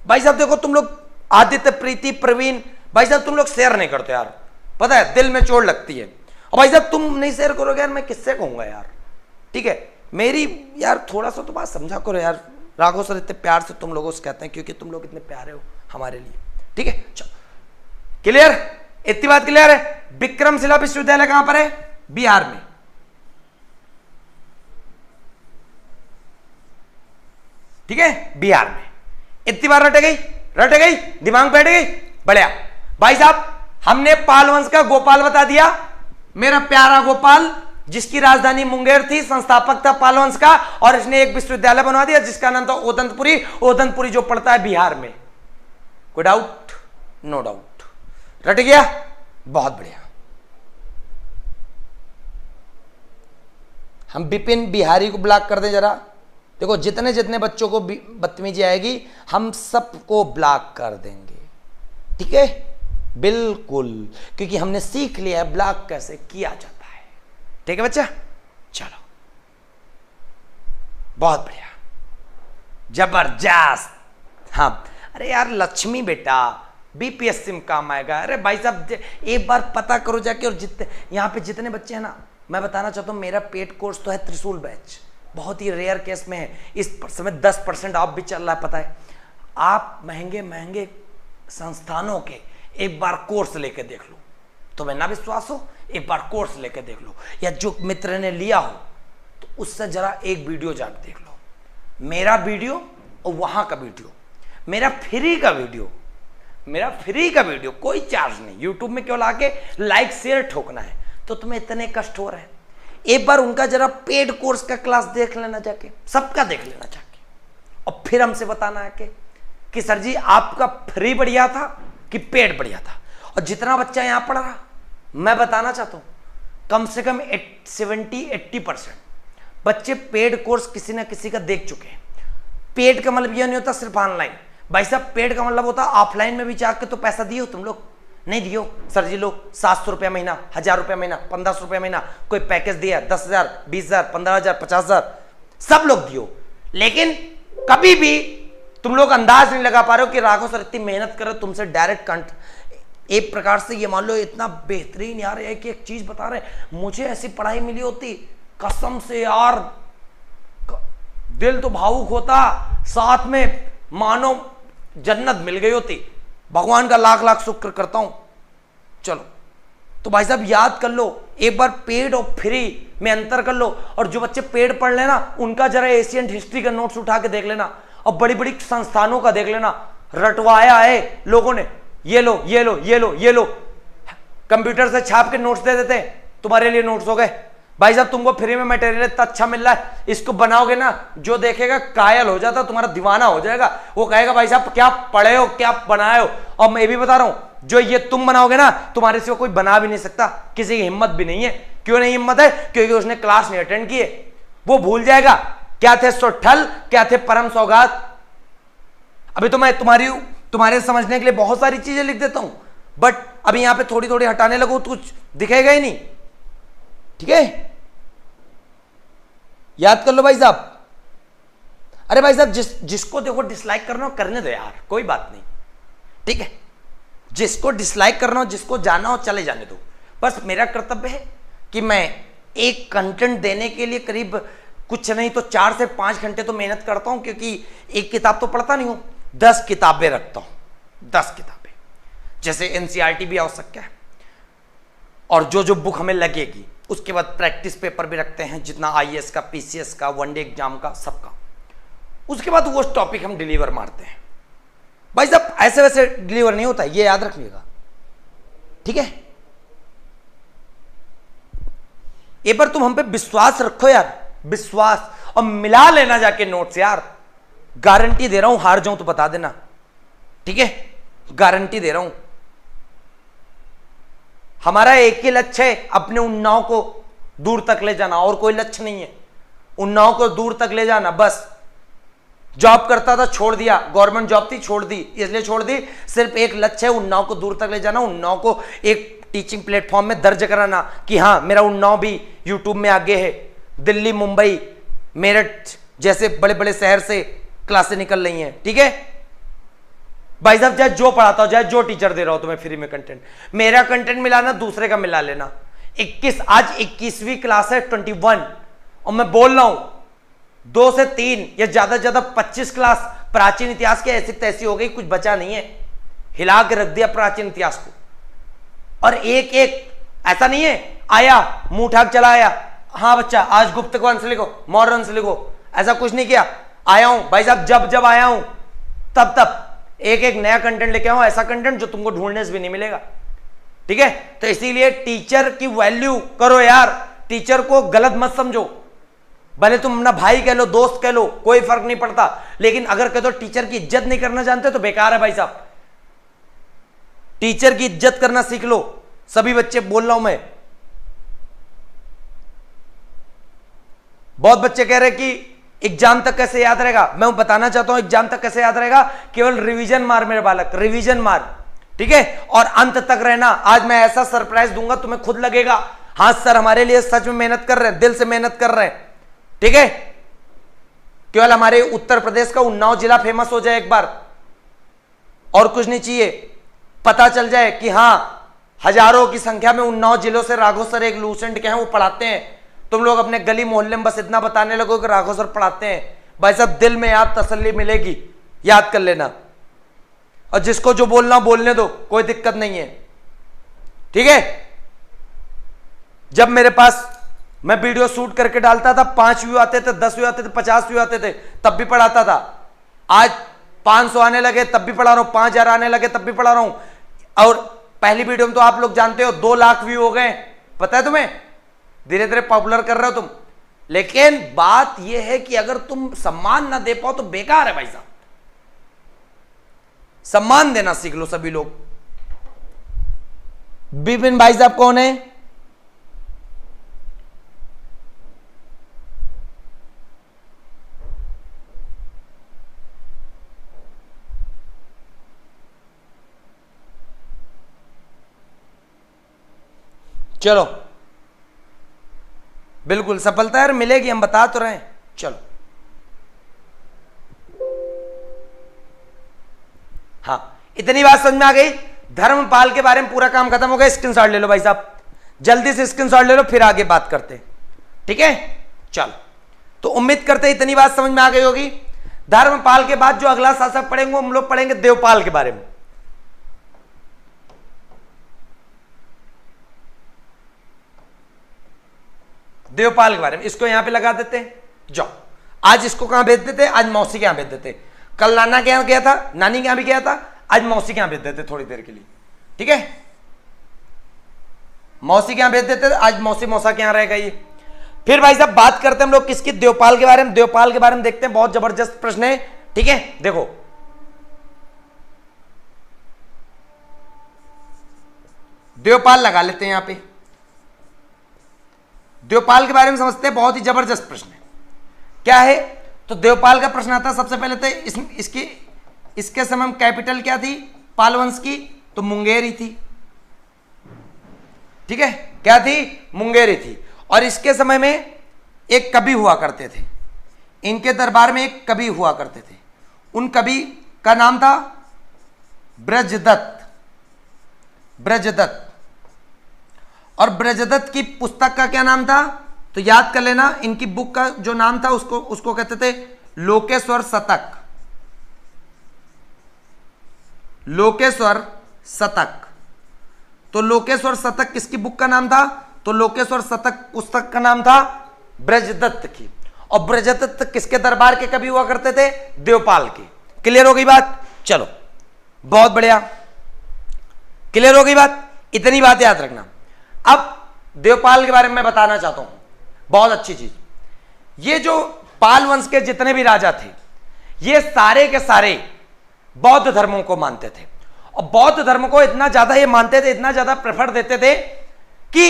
A: भाई साहब देखो तुम लोग, आदित्य, प्रीति, प्रवीण, भाई साहब तुम लोग शेयर नहीं करते यार, पता है दिल में चोट लगती है। और भाई साहब तुम नहीं शेयर करोगे यार, मैं किससे कहूंगा यार, ठीक है। मेरी यार थोड़ा सा तो बात समझा करो यार। राघव सर इतने प्यार से तुम लोगों से कहते हैं क्योंकि तुम लोग इतने प्यारे हो हमारे लिए, ठीक है। चलो क्लियर, इतनी बात क्लियर है। विक्रमशिला विश्वविद्यालय कहां पर है, बिहार में। ठीक है, बिहार में। इतनी बार रट गई, रट गई, दिमाग बैठ गई, बढ़िया। भाई साहब हमने पाल वंश का गोपाल बता दिया, मेरा प्यारा गोपाल, जिसकी राजधानी मुंगेर थी, संस्थापक था पाल वंश का, और इसने एक विश्वविद्यालय बनवा दिया जिसका नाम था ओदंतपुरी। ओदंतपुरी जो पड़ता है बिहार में। कोई डाउट? No doubt. रट गया, बहुत बढ़िया। हम विपिन बिहारी को ब्लॉक कर दें जरा। देखो जितने जितने बच्चों को बदतमीजी आएगी हम सबको ब्लॉक कर देंगे, ठीक है, बिल्कुल, क्योंकि हमने सीख लिया है ब्लॉक कैसे किया जाता है। ठीक है बच्चा, चलो बहुत बढ़िया, जबरदस्त। हाँ अरे यार लक्ष्मी बेटा बीपीएससी में काम आएगा। अरे भाई साहब एक बार पता करो जाके, और जितने यहाँ पे जितने बच्चे हैं ना, मैं बताना चाहता हूँ मेरा पेड कोर्स तो है त्रिशूल बैच, बहुत ही रेयर केस में है, इस समय 10% ऑफ भी चल रहा है। पता है आप महंगे महंगे संस्थानों के एक बार कोर्स लेके देख लो, तुम्हें ना विश्वास हो एक बार कोर्स लेके देख लो, या जो मित्र ने लिया हो तो उससे जरा एक वीडियो जाके देख लो, मेरा वीडियो और वहां का वीडियो, मेरा फ्री का वीडियो, मेरा फ्री का वीडियो, कोई चार्ज नहीं। यूट्यूब में केवल आके लाइक शेयर ठोकना है, तो तुम्हें इतने कष्ट हो रहे हैं, एक बार उनका जरा पेड कोर्स का क्लास देख लेना जाके, सबका देख लेना जाके, और फिर हमसे बताना आके कि सर जी आपका फ्री बढ़िया था कि पेड बढ़िया था। और जितना बच्चा यहां पढ़ रहा, मैं बताना चाहता हूं कम से कम 70-80% बच्चे पेड कोर्स किसी ना किसी का देख चुके हैं। पेड का मतलब यह नहीं होता सिर्फ ऑनलाइन, भाई साहब पेड का मतलब होता ऑफलाइन में भी जाके तो पैसा दिए हो तुम लोग, नहीं दियो सर जी लोग 700 रुपया महीना, 1000 रुपया महीना, 1500 रुपया महीना, कोई पैकेज दिया 10,000, 20,000, 15,000, 50,000, सब लोग दियो, लेकिन कभी भी तुम लोग अंदाज नहीं लगा पा रहे हो कि राघव सर इतनी मेहनत कर रहे, तुमसे डायरेक्ट कंट, एक प्रकार से ये मान लो इतना बेहतरीन यार है कि एक चीज बता रहे, मुझे ऐसी पढ़ाई मिली होती कसम से यार दिल तो भावुक होता, साथ में मानो जन्नत मिल गई होती। भगवान का लाख लाख शुक्र करता हूं। चलो तो भाई साहब याद कर लो, एक बार पेड और फ्री में अंतर कर लो, और जो बच्चे पेड पढ़ लेना उनका जरा एशियन हिस्ट्री का नोट्स उठा के देख लेना, और बड़ी बड़ी संस्थानों का देख लेना, रटवाया है लोगों ने, ये लो ये लो ये लो ये लो, कंप्यूटर से छाप के नोट्स दे देते, तुम्हारे लिए नोट्स हो गए। भाई साहब तुमको फ्री में मटेरियल इतना अच्छा मिल रहा है, इसको बनाओगे ना, जो देखेगा कायल हो जाता, तुम्हारा दीवाना हो जाएगा, वो कहेगा भाई साहब क्या पढ़े हो क्या बनाए हो। और मैं भी बता रहा हूं जो ये तुम बनाओगे ना, तुम्हारे सिवा कोई बना भी नहीं सकता, किसी की हिम्मत भी नहीं है। क्यों नहीं हिम्मत है? क्योंकि उसने क्लास नहीं अटेंड किए, वो भूल जाएगा क्या थे सोठल, क्या थे परम सौगात। अभी तो मैं तुम्हारे समझने के लिए बहुत सारी चीजें लिख देता हूं, बट अभी यहां पे थोड़ी थोड़ी हटाने लगो तो कुछ दिखेगा ही नहीं, ठीक है, याद कर लो भाई साहब। अरे भाई साहब जिसको देखो डिसलाइक करना हो करने दो यार, कोई बात नहीं, ठीक है, जिसको डिसलाइक करना हो, जिसको जाना हो चले जाने दो। बस मेरा कर्तव्य है कि मैं एक कंटेंट देने के लिए करीब कुछ नहीं तो 4 से 5 घंटे तो मेहनत करता हूं, क्योंकि एक किताब तो पढ़ता नहीं हूं, 10 किताबें रखता हूं, 10 किताबें, जैसे एनसीईआरटी भी आवश्यक है, और जो बुक हमें लगेगी, उसके बाद प्रैक्टिस पेपर भी रखते हैं, जितना आईएएस का, पीसीएस का, वनडे एग्जाम का, सबका, उसके बाद वो टॉपिक हम डिलीवर मारते हैं। भाई साहब ऐसे वैसे डिलीवर नहीं होता, ये याद रखिएगा, ठीक है। एक बार तुम हम पे विश्वास रखो यार, विश्वास, और मिला लेना जाके नोट्स यार, गारंटी दे रहा हूं, हार जाऊं तो बता देना, ठीक है, गारंटी दे रहा हूं। हमारा एक ही लक्ष्य है, अपने उन्नाव को दूर तक ले जाना, और कोई लक्ष्य नहीं है, उन्नाव को दूर तक ले जाना बस। जॉब करता था छोड़ दिया, गवर्नमेंट जॉब थी छोड़ दी, इसलिए छोड़ दी, सिर्फ एक लक्ष्य है, उन्नाव को दूर तक ले जाना, उन्नाव को एक टीचिंग प्लेटफॉर्म में दर्ज कराना कि हाँ मेरा उन्नाव भी यूट्यूब में आगे है। दिल्ली, मुंबई, मेरठ जैसे बड़े बड़े शहर से क्लासें निकल रही हैं, ठीक है भाई साहब, चाहे जो पढ़ाता हो, चाहे जो टीचर दे रहा हो तुम्हें फ्री में कंटेंट, मेरा कंटेंट मिलाना, दूसरे का मिला लेना। 21 आज 21वीं क्लास है, 21, और मैं बोल रहा हूं 2 से 3 या ज्यादा से ज्यादा 25 क्लास प्राचीन इतिहास की ऐसी तैसी हो गई, कुछ बचा नहीं है, हिला के रख दिया प्राचीन इतिहास को। और एक एक ऐसा नहीं है आया मुंह उठा के चला आया, हाँ बच्चा आज गुप्त वंश लिखो, मौर्य वंश लिखो, ऐसा कुछ नहीं किया। आया हूं भाई साहब, जब जब आया हूं तब तब एक एक नया कंटेंट लेके आऊं, ऐसा कंटेंट जो तुमको ढूंढने से भी नहीं मिलेगा। ठीक है, तो इसीलिए टीचर की वैल्यू करो यार, टीचर को गलत मत समझो। भले तुम अपना भाई कह लो, दोस्त कह लो, कोई फर्क नहीं पड़ता, लेकिन अगर कह दो टीचर की इज्जत नहीं करना जानते तो बेकार है भाई साहब। टीचर की इज्जत करना सीख लो, सभी बच्चे बोल रहा हूं मैं। बहुत बच्चे कह रहे कि एग्जाम तक कैसे याद रहेगा, मैं बताना चाहता हूं एग्जाम तक कैसे याद रहेगा, केवल रिवीजन मार मेरे बालक, रिवीजन मार। ठीक है, और अंत तक रहना। आज मैं ऐसा सरप्राइज दूंगा तुम्हें खुद लगेगा हां सर हमारे लिए सच में मेहनत कर रहे हैं, दिल से मेहनत कर रहे हैं। ठीक है, केवल हमारे उत्तर प्रदेश का उन्नाव जिला फेमस हो जाए एक बार, और कुछ नहीं चाहिए। पता चल जाए कि हां हजारों की संख्या में उन्नाव जिलों से राघव सर एक लूसेंट के हैं, वो पढ़ाते हैं। तुम लोग अपने गली मोहल्ले में बस इतना बताने लगो कि राघव सर पढ़ाते हैं, भाई साहब दिल में याद तसल्ली मिलेगी, याद कर लेना। और जिसको जो बोलना बोलने दो, कोई दिक्कत नहीं है। ठीक है, जब मेरे पास मैं वीडियो शूट करके डालता था, 5 व्यू आते थे, 10 व्यू आते थे, 50 व्यू आते थे, तब भी पढ़ाता था। आज 500 आने लगे तब भी पढ़ा रहा हूं, 5000 आने लगे तब भी पढ़ा रहा हूं। और पहली वीडियो में तो आप लोग जानते हो 2 लाख व्यू हो गए, पता है तुम्हें, धीरे धीरे पॉपुलर कर रहे हो तुम। लेकिन बात यह है कि अगर तुम सम्मान ना दे पाओ तो बेकार है भाई साहब। सम्मान देना सीख लो सभी लोग। बिपिन भाई साहब कौन है? चलो बिल्कुल सफलता यार मिलेगी, हम बता तो रहे हैं। चलो हाँ, इतनी बात समझ में आ गई। धर्मपाल के बारे में पूरा काम खत्म हो गया, स्क्रीनशॉट ले लो भाई साहब, जल्दी से स्क्रीनशॉट ले लो, फिर आगे बात करते हैं। ठीक है, चलो तो उम्मीद करते हैं इतनी बात समझ में आ गई होगी। धर्मपाल के बाद जो अगला शासक पढ़ेंगे हम लोग पढ़ेंगे देवपाल के बारे में। देवपाल के बारे में, इसको यहां पे लगा देते हैं। जाओ, आज इसको कहां भेज देते, आज मौसी के यहां भेज देते। कल नाना के यहां गया था, नानी के यहां भी गया था, आज मौसी के यहां भेज देते थोड़ी देर के लिए। ठीक है, मौसी के यहां भेज देते, आज मौसी मौसा के यहां रहेगा ये। फिर भाई साहब बात करते हैं हम लोग किसकी, देवपाल के बारे में। देवपाल के बारे में देखते हैं, बहुत जबरदस्त प्रश्न है। ठीक है, देखो देवपाल लगा लेते हैं यहां पे। देवपाल के बारे में समझते हैं, बहुत ही जबरदस्त प्रश्न है। क्या है तो देवपाल का प्रश्न आता है सबसे पहले तो इसके समय में कैपिटल क्या थी पाल वंश की, तो मुंगेरी थी। ठीक है, क्या थी, मुंगेरी थी। और इसके समय में एक कवि हुआ करते थे, इनके दरबार में एक कवि हुआ करते थे, उन कवि का नाम था ब्रजदत्त। ब्रजदत्त, और ब्रजदत्त की पुस्तक का क्या नाम था तो याद कर लेना, इनकी बुक का जो नाम था उसको कहते थे लोकेश्वर शतक। लोकेश्वर शतक, तो लोकेश्वर शतक किसकी बुक का नाम था, तो लोकेश्वर शतक पुस्तक का नाम था ब्रजदत्त की। और ब्रजदत्त किसके दरबार के कवि हुआ करते थे, देवपाल के। क्लियर हो गई बात, चलो बहुत बढ़िया, क्लियर हो गई बात, इतनी बात याद रखना। अब देवपाल के बारे में मैं बताना चाहता हूं, बहुत अच्छी चीज। ये जो पाल वंश के जितने भी राजा थे, ये सारे के सारे बौद्ध धर्मों को मानते थे। और बौद्ध धर्म को इतना ज्यादा ये मानते थे, इतना ज्यादा प्रेफर देते थे कि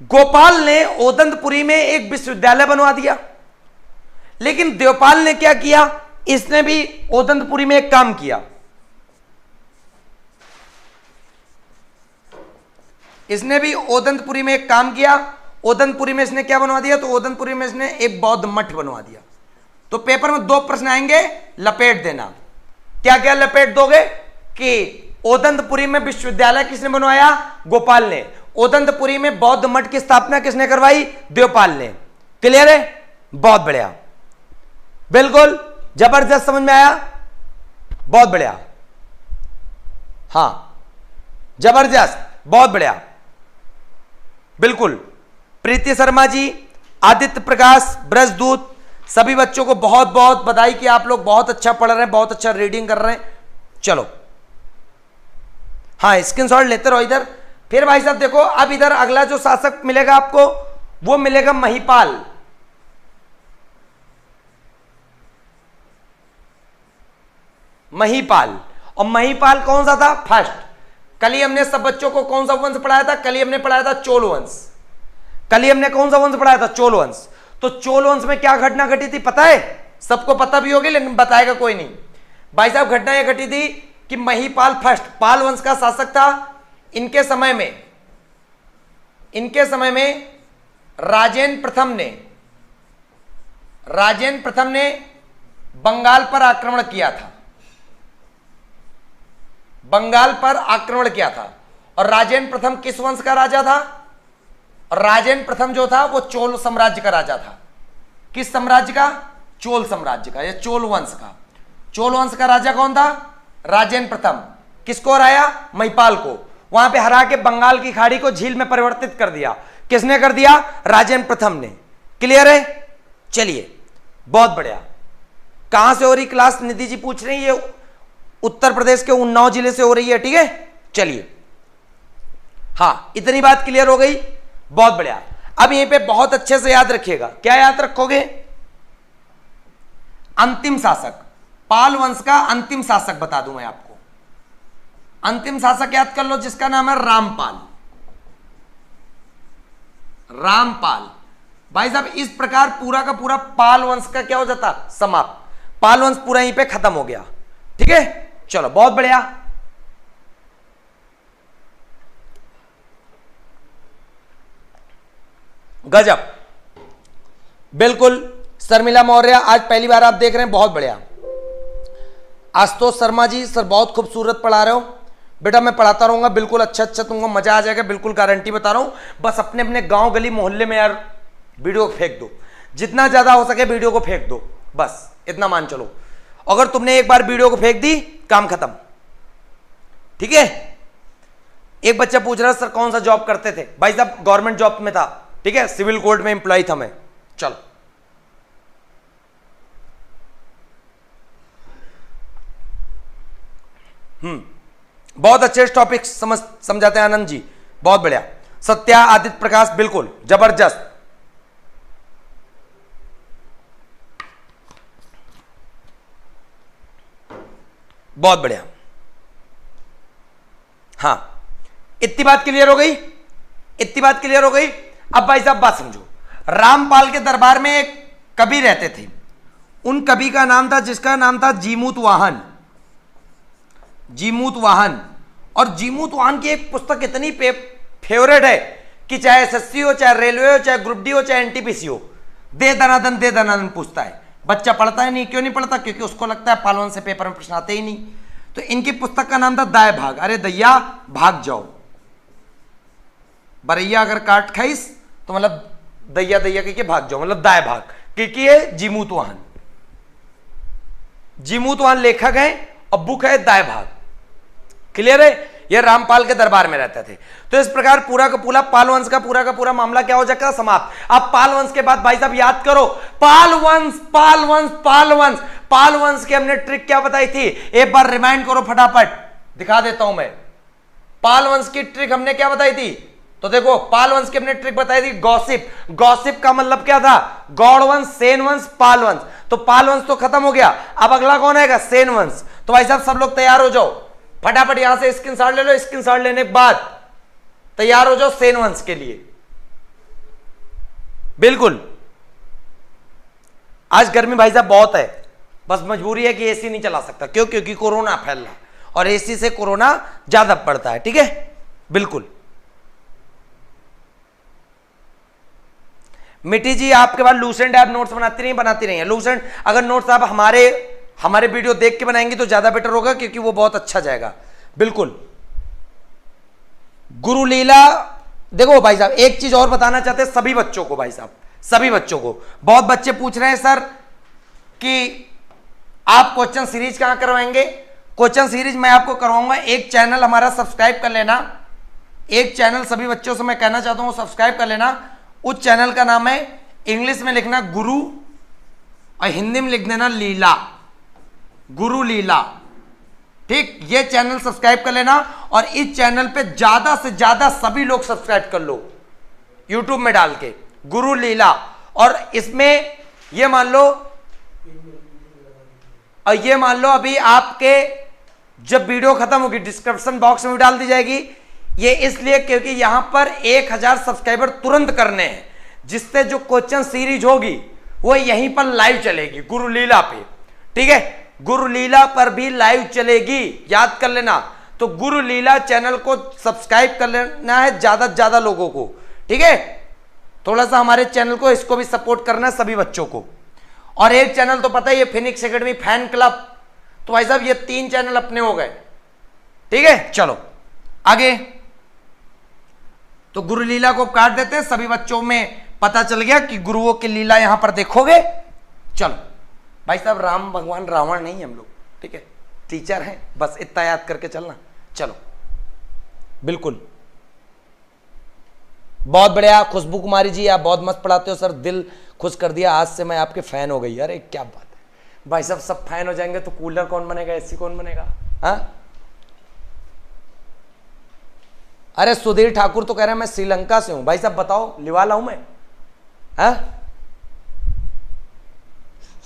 A: गोपाल ने ओदंतपुरी में एक विश्वविद्यालय बनवा दिया। लेकिन देवपाल ने क्या किया, इसने भी ओदंतपुरी में एक काम किया, इसने भी ओदंतपुरी में एक काम किया। ओदंतपुरी में इसने क्या बनवा दिया, तो ओदंतपुरी में इसने एक बौद्ध मठ बनवा दिया। तो पेपर में 2 प्रश्न आएंगे, लपेट देना। क्या क्या लपेट दोगे कि ओदंतपुरी में विश्वविद्यालय किसने बनवाया, गोपाल ने। ओदंतपुरी में बौद्ध मठ की स्थापना किसने करवाई, देवपाल ने। क्लियर है, बहुत बढ़िया, बिल्कुल जबरदस्त, समझ में आया, बहुत बढ़िया, हां जबरदस्त, बहुत बढ़िया, बिल्कुल। प्रीति शर्मा जी, आदित्य प्रकाश, ब्रजदूत, सभी बच्चों को बहुत बहुत बधाई कि आप लोग बहुत अच्छा पढ़ रहे हैं, बहुत अच्छा रीडिंग कर रहे हैं। चलो हाँ, स्क्रीनशॉट लेते रहो इधर। फिर भाई साहब देखो, अब इधर अगला जो शासक मिलेगा आपको वो मिलेगा महिपाल। महिपाल, और महिपाल कौन सा था? फर्स्ट। कल ही हमने सब बच्चों को कौन सा वंश पढ़ाया था? कल ही हमने पढ़ाया था चोल वंश। कल ही हमने कौन सा वंश पढ़ाया था? चोल वंश। तो चोल वंश में क्या घटना घटी थी पता है? सबको पता भी होगी लेकिन बताएगा कोई नहीं। भाई साहब घटना यह घटी थी कि महिपाल फर्स्ट पाल वंश का शासक था। इनके समय में राजेंद्र प्रथम ने बंगाल पर आक्रमण किया था। बंगाल पर आक्रमण किया था। और राजेंद्र प्रथम किस वंश का राजा था? और राजेंद्र प्रथम जो था वो चोल साम्राज्य का राजा था। किस साम्राज्य का? चोल साम्राज्य का, या चोल वंश का। चोल वंश का राजा कौन था? राजेंद्र प्रथम। किसको हराया? महिपाल को। वहां पे हरा के बंगाल की खाड़ी को झील में परिवर्तित कर दिया। किसने कर दिया? राजेंद्र प्रथम ने। क्लियर है? चलिए बहुत बढ़िया। कहां से हो रही क्लास? निधि जी पूछ रही है। उत्तर प्रदेश के उन्नाव जिले से हो रही है। ठीक है, चलिए हाँ, इतनी बात क्लियर हो गई। बहुत बढ़िया। अब यहीं पे बहुत अच्छे से याद रखिएगा। क्या याद रखोगे? अंतिम शासक, पाल वंश का अंतिम शासक बता दूं मैं आपको। अंतिम शासक याद कर लो जिसका नाम है रामपाल। रामपाल। भाई साहब इस प्रकार पूरा का पूरा पाल वंश का क्या हो जाता? समाप्त। पाल वंश पूरा यहीं पे खत्म हो गया। ठीक है, चलो बहुत बढ़िया। गजब, बिल्कुल। शर्मिला मौर्य आज पहली बार आप देख रहे हैं, बहुत बढ़िया। आशुतोष शर्मा जी, सर बहुत खूबसूरत पढ़ा रहे हो बेटा, मैं पढ़ाता रहूंगा बिल्कुल। अच्छा तुमको मजा आ जाएगा, बिल्कुल गारंटी बता रहा हूं। बस अपने अपने गांव गली मोहल्ले में यार वीडियो को फेंक दो, जितना ज्यादा हो सके वीडियो को फेंक दो, बस इतना मान चलो। अगर तुमने एक बार वीडियो को फेंक दी, काम खत्म। ठीक है। एक बच्चा पूछ रहा है सर कौन सा जॉब करते थे? भाई साहब गवर्नमेंट जॉब में था। ठीक है, सिविल कोर्ट में एम्प्लॉय था मैं। चलो बहुत अच्छे टॉपिक समझाते हैं आनंद जी, बहुत बढ़िया। सत्या आदित्य प्रकाश, बिल्कुल जबरदस्त। बहुत बढ़िया। हाँ, इतनी बात क्लियर हो गई, इतनी बात क्लियर हो गई। अब भाई साहब बात समझो। रामपाल के दरबार में एक कवि रहते थे। उन कवि का नाम था, जिसका नाम था जीमूत वाहन। जीमूत वाहन। और जीमूत वाहन की एक पुस्तक इतनी फेवरेट है कि चाहे एसएससी हो, चाहे रेलवे हो, चाहे ग्रुप डी हो, चाहे एनटीपीसी हो, दे दनादन पूछता है। बच्चा पढ़ता है नहीं, क्यों नहीं पढ़ता? क्योंकि उसको लगता है पालवन से पेपर में प्रश्न आते ही नहीं। तो इनकी पुस्तक का नाम था दाय भाग। अरे दैया भाग जाओ, बरैया अगर काट खाइस तो मतलब दैया दैया कह के भाग जाओ, मतलब दाय भाग। क्योंकि ये जीमूत वाहन, जीमूत वाहन लेखक है और बुक है दाय भाग। क्लियर है? ये रामपाल के दरबार में रहते थे। तो इस प्रकार पूरा का पूरा पाल वंश का पूरा मामला क्या हो जाएगा? समाप्त। अब पाल वंश के बाद भाई साहब याद करो, पाल वंश पाल वंश पाल वंश पाल वंश की हमने ट्रिक क्या बताई थी? एक बार रिमाइंड करो फटाफट, दिखा देता हूं मैं। पाल वंश की ट्रिक हमने क्या बताई थी? तो देखो, पाल वंश की हमने ट्रिक बताई थी गॉसिप। गॉसिप का मतलब क्या था? गौड़ वंश, सेन वंश, पाल वंश। तो पाल वंश तो खत्म हो गया, अब अगला कौन आएगा? सेन वंश। तो भाई साहब सब लोग तैयार हो जाओ, फटाफट यहां से स्क्रीनशॉट ले लो। स्क्रीनशॉट लेने के बाद तैयार हो जाओ सेन वंश के लिए। बिल्कुल, आज गर्मी भाई साहब बहुत है, बस मजबूरी है कि एसी नहीं चला सकता। क्यों? क्योंकि कोरोना फैल रहा है और एसी से कोरोना ज्यादा पड़ता है। ठीक है, बिल्कुल। मिट्टी जी आपके पास लूसेंट ऐप नोट्स बनाती रही है। लूसेंट अगर नोट्स आप हमारे वीडियो देख के बनाएंगे तो ज्यादा बेटर होगा, क्योंकि वो बहुत अच्छा जाएगा। बिल्कुल। गुरु लीला, देखो भाई साहब एक चीज और बताना चाहते हैं सभी बच्चों को। भाई साहब सभी बच्चों को, बहुत बच्चे पूछ रहे हैं सर कि आप क्वेश्चन सीरीज कहां करवाएंगे? क्वेश्चन सीरीज मैं आपको करवाऊंगा। एक चैनल हमारा सब्सक्राइब कर लेना। एक चैनल सभी बच्चों से मैं कहना चाहता हूं सब्सक्राइब कर लेना। उस चैनल का नाम है, इंग्लिश में लिखना गुरु और हिंदी में लिख देना लीला, गुरु लीला। ठीक, ये चैनल सब्सक्राइब कर लेना और इस चैनल पे ज्यादा से ज्यादा सभी लोग सब्सक्राइब कर लो, यूट्यूब में डाल के गुरु लीला। और इसमें ये मान लो अभी आपके जब वीडियो खत्म होगी डिस्क्रिप्शन बॉक्स में भी डाल दी जाएगी। ये इसलिए क्योंकि यहां पर 1000 सब्सक्राइबर तुरंत करने हैं, जिससे जो क्वेश्चन सीरीज होगी वो यहीं पर लाइव चलेगी गुरु लीला पे। ठीक है, गुरु लीला पर भी लाइव चलेगी, याद कर लेना। तो गुरु लीला चैनल को सब्सक्राइब कर लेना है ज्यादा से ज्यादा लोगों को। ठीक है, थोड़ा सा हमारे चैनल को, इसको भी सपोर्ट करना है सभी बच्चों को। और एक चैनल तो पता है, ये फिनिक्स एकेडमी फैन क्लब। तो भाई साहब ये 3 चैनल अपने हो गए। ठीक है, चलो आगे। तो गुरु लीला को काट देते हैं, सभी बच्चों में पता चल गया कि गुरुओं की लीला यहां पर देखोगे। चलो भाई साहब, राम भगवान रावण नहीं हम लोग, ठीक है, टीचर हैं, बस इतना याद करके चलना। चलो बिल्कुल, बहुत बढ़िया खुशबू कुमारी जी, आप बहुत मस्त पढ़ाते हो सर, दिल खुश कर दिया, आज से मैं आपके फैन हो गई। अरे क्या बात है भाई साहब, सब फैन हो जाएंगे तो कूलर कौन बनेगा, एसी कौन बनेगा? हाँ, अरे सुधीर ठाकुर तो कह रहे हैं मैं श्रीलंका से हूं। भाई साहब बताओ, लिवा लाऊं मैं? हाँ,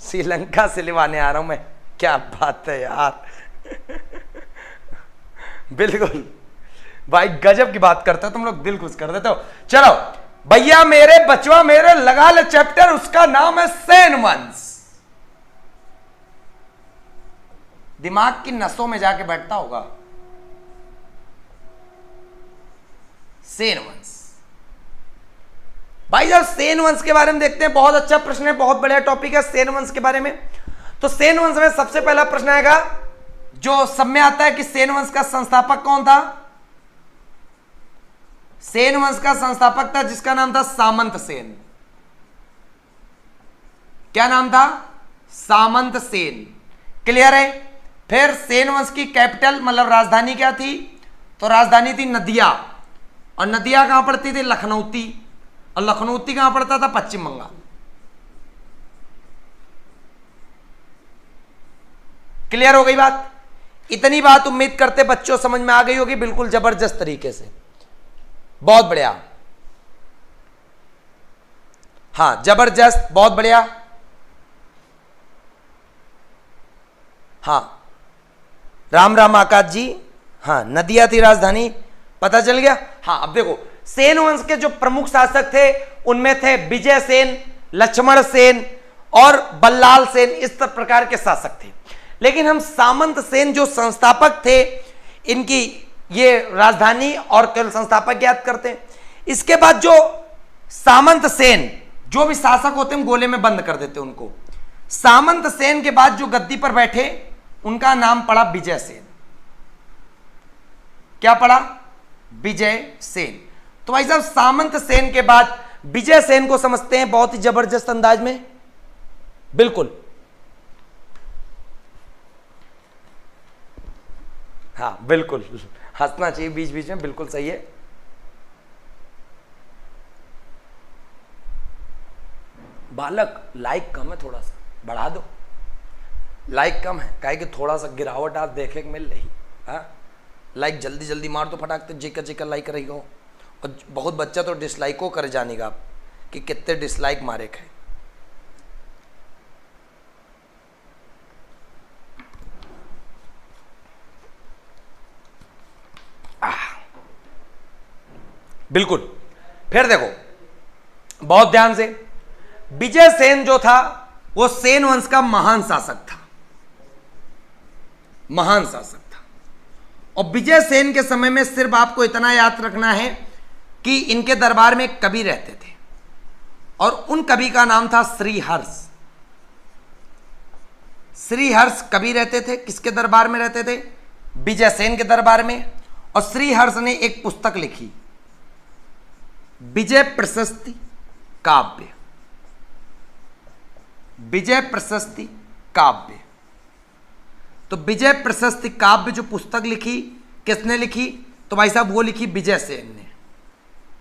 A: श्रीलंका से लिवाने आ रहा हूं मैं। क्या बात है यार बिल्कुल भाई, गजब की बात करते हो तुम लोग, दिल खुश कर देते हो। चलो भैया मेरे, बचवा मेरे, लगा ले चैप्टर, उसका नाम है सेन वंश। दिमाग की नसों में जाके बैठता होगा सेन वंश। भाई जब सेन वंश के बारे में देखते हैं, बहुत अच्छा प्रश्न है, बहुत बढ़िया टॉपिक है सेन वंश के बारे में। तो सेन वंश में सबसे पहला प्रश्न आएगा जो सब में आता है कि सेन वंश का संस्थापक कौन था? सेन वंश का संस्थापक था जिसका नाम था सामंत सेन। क्या नाम था? सामंत सेन। क्लियर है? फिर सेन वंश की कैपिटल मतलब राजधानी क्या थी? तो राजधानी थी नदिया, और नदिया कहां पड़ती थी? लखनऊती, और लखनऊती कहां पड़ता था? पश्चिम बंगाल। क्लियर हो गई बात? इतनी बात उम्मीद करते बच्चों समझ में आ गई होगी बिल्कुल जबरदस्त तरीके से। बहुत बढ़िया, हाँ जबरदस्त, बहुत बढ़िया। हाँ राम राम आकाश जी, हाँ नदिया थी राजधानी, पता चल गया। हाँ अब देखो, सेन वंश के जो प्रमुख शासक थे उनमें थे विजय सेन, लक्ष्मण सेन और बल्लाल सेन, इस प्रकार के शासक थे। लेकिन हम सामंत सेन जो संस्थापक थे, इनकी ये राजधानी और केवल संस्थापक याद करते हैं। इसके बाद जो सामंत सेन, जो भी शासक होते हैं गोले में बंद कर देते उनको। सामंत सेन के बाद जो गद्दी पर बैठे उनका नाम पड़ा विजय सेन। क्या पड़ा? विजय सेन। तो भाई साहब सामंत सेन के बाद विजय सेन को समझते हैं बहुत ही जबरदस्त अंदाज में। बिल्कुल, हाँ बिल्कुल, हंसना चाहिए बीच बीच में, बिल्कुल सही है। बालक लाइक कम है, थोड़ा सा बढ़ा दो, लाइक कम है, काहे कि थोड़ा सा गिरावट आप देखे के मिल रही। हाँ लाइक जल्दी जल्दी मार दो फटाकते, जेकर जेकर लाइक करेगा। और बहुत बच्चा तो डिसलाइको कर जानेगा आप कि कितने डिसलाइक मारे खे। बिल्कुल, फिर देखो बहुत ध्यान से, विजय सेन जो था वो सेन वंश का महान शासक था, महान शासक था। और विजय सेन के समय में सिर्फ आपको इतना याद रखना है कि इनके दरबार में कवि रहते थे, और उन कवि का नाम था श्रीहर्ष। श्रीहर्ष कवि रहते थे, किसके दरबार में रहते थे? विजय सेन के दरबार में। और श्रीहर्ष ने एक पुस्तक लिखी, विजय प्रशस्ति काव्य। विजय प्रशस्ति काव्य। तो विजय प्रशस्ति काव्य जो पुस्तक लिखी, किसने लिखी? तो भाई साहब वो लिखी विजय सेन ने।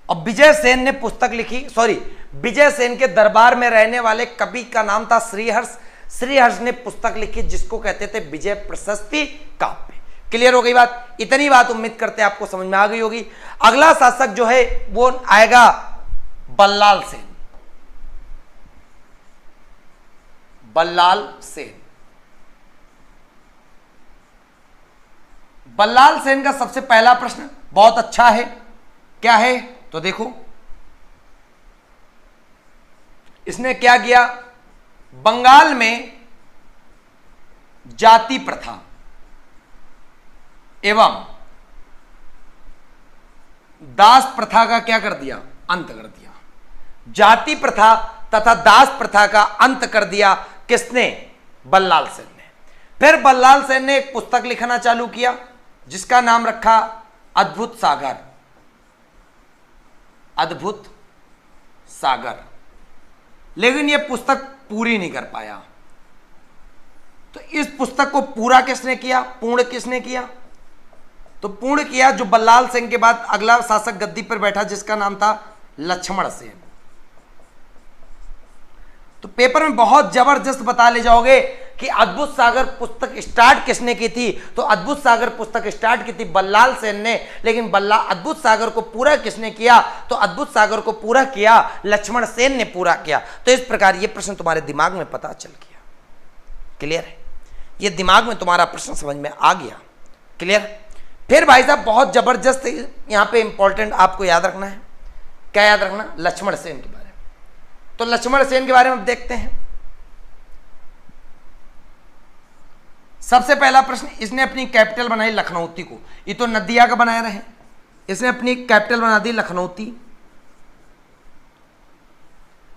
A: और विजय सेन ने पुस्तक लिखी, सॉरी, विजय सेन के दरबार में रहने वाले कवि का नाम था श्रीहर्ष। श्रीहर्ष ने पुस्तक लिखी जिसको कहते थे विजय प्रशस्ति काव्य। क्लियर हो गई बात? इतनी बात उम्मीद करते हैं आपको समझ में आ गई होगी। अगला शासक जो है वो आएगा बल्लाल सेन। बल्लाल सेन, बल्लाल सेन का सबसे पहला प्रश्न बहुत अच्छा है, क्या है तो देखो, इसने क्या किया, बंगाल में जाति प्रथा एवं दास प्रथा का क्या कर दिया, अंत कर दिया। जाति प्रथा तथा दास प्रथा का अंत कर दिया किसने, बल्लाल सेन ने। फिर बल्लाल सेन ने एक पुस्तक लिखना चालू किया जिसका नाम रखा अद्भुत सागर। अद्भुत सागर, लेकिन यह पुस्तक पूरी नहीं कर पाया। तो इस पुस्तक को पूरा किसने किया, पूर्ण किसने किया, तो पूर्ण किया जो बल्लाल सेन के बाद अगला शासक गद्दी पर बैठा जिसका नाम था लक्ष्मण सेन। तो पेपर में बहुत जबरदस्त बता ले जाओगे कि अद्भुत सागर पुस्तक स्टार्ट किसने की थी, तो अद्भुत सागर पुस्तक स्टार्ट की थी बल्लाल सेन ने, लेकिन अद्भुत सागर को पूरा किसने किया, तो अद्भुत सागर को पूरा किया लक्ष्मण सेन ने पूरा किया। तो इस प्रकार ये प्रश्न तुम्हारे दिमाग में पता चल गया। क्लियर है? ये दिमाग में तुम्हारा प्रश्न समझ में आ गया। क्लियर? फिर भाई साहब बहुत जबरदस्त यहां पे इंपॉर्टेंट आपको याद रखना है, क्या याद रखना, लक्ष्मण सेन के बारे में। तो लक्ष्मण सेन के बारे में अब देखते हैं। सबसे पहला प्रश्न, इसने अपनी कैपिटल बनाई लखनऊती को, ये तो नदिया का बनाए रहे, इसने अपनी कैपिटल बना दी लखनऊती।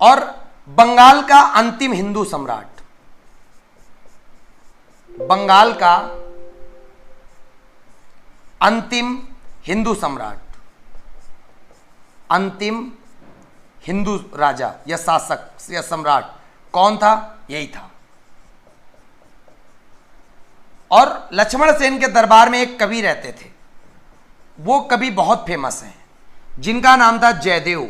A: और बंगाल का अंतिम हिंदू सम्राट, बंगाल का अंतिम हिंदू सम्राट, अंतिम हिंदू राजा या शासक या सम्राट कौन था, यही था। और लक्ष्मण सेन के दरबार में एक कवि रहते थे, वो कवि बहुत फेमस हैं जिनका नाम था जयदेव।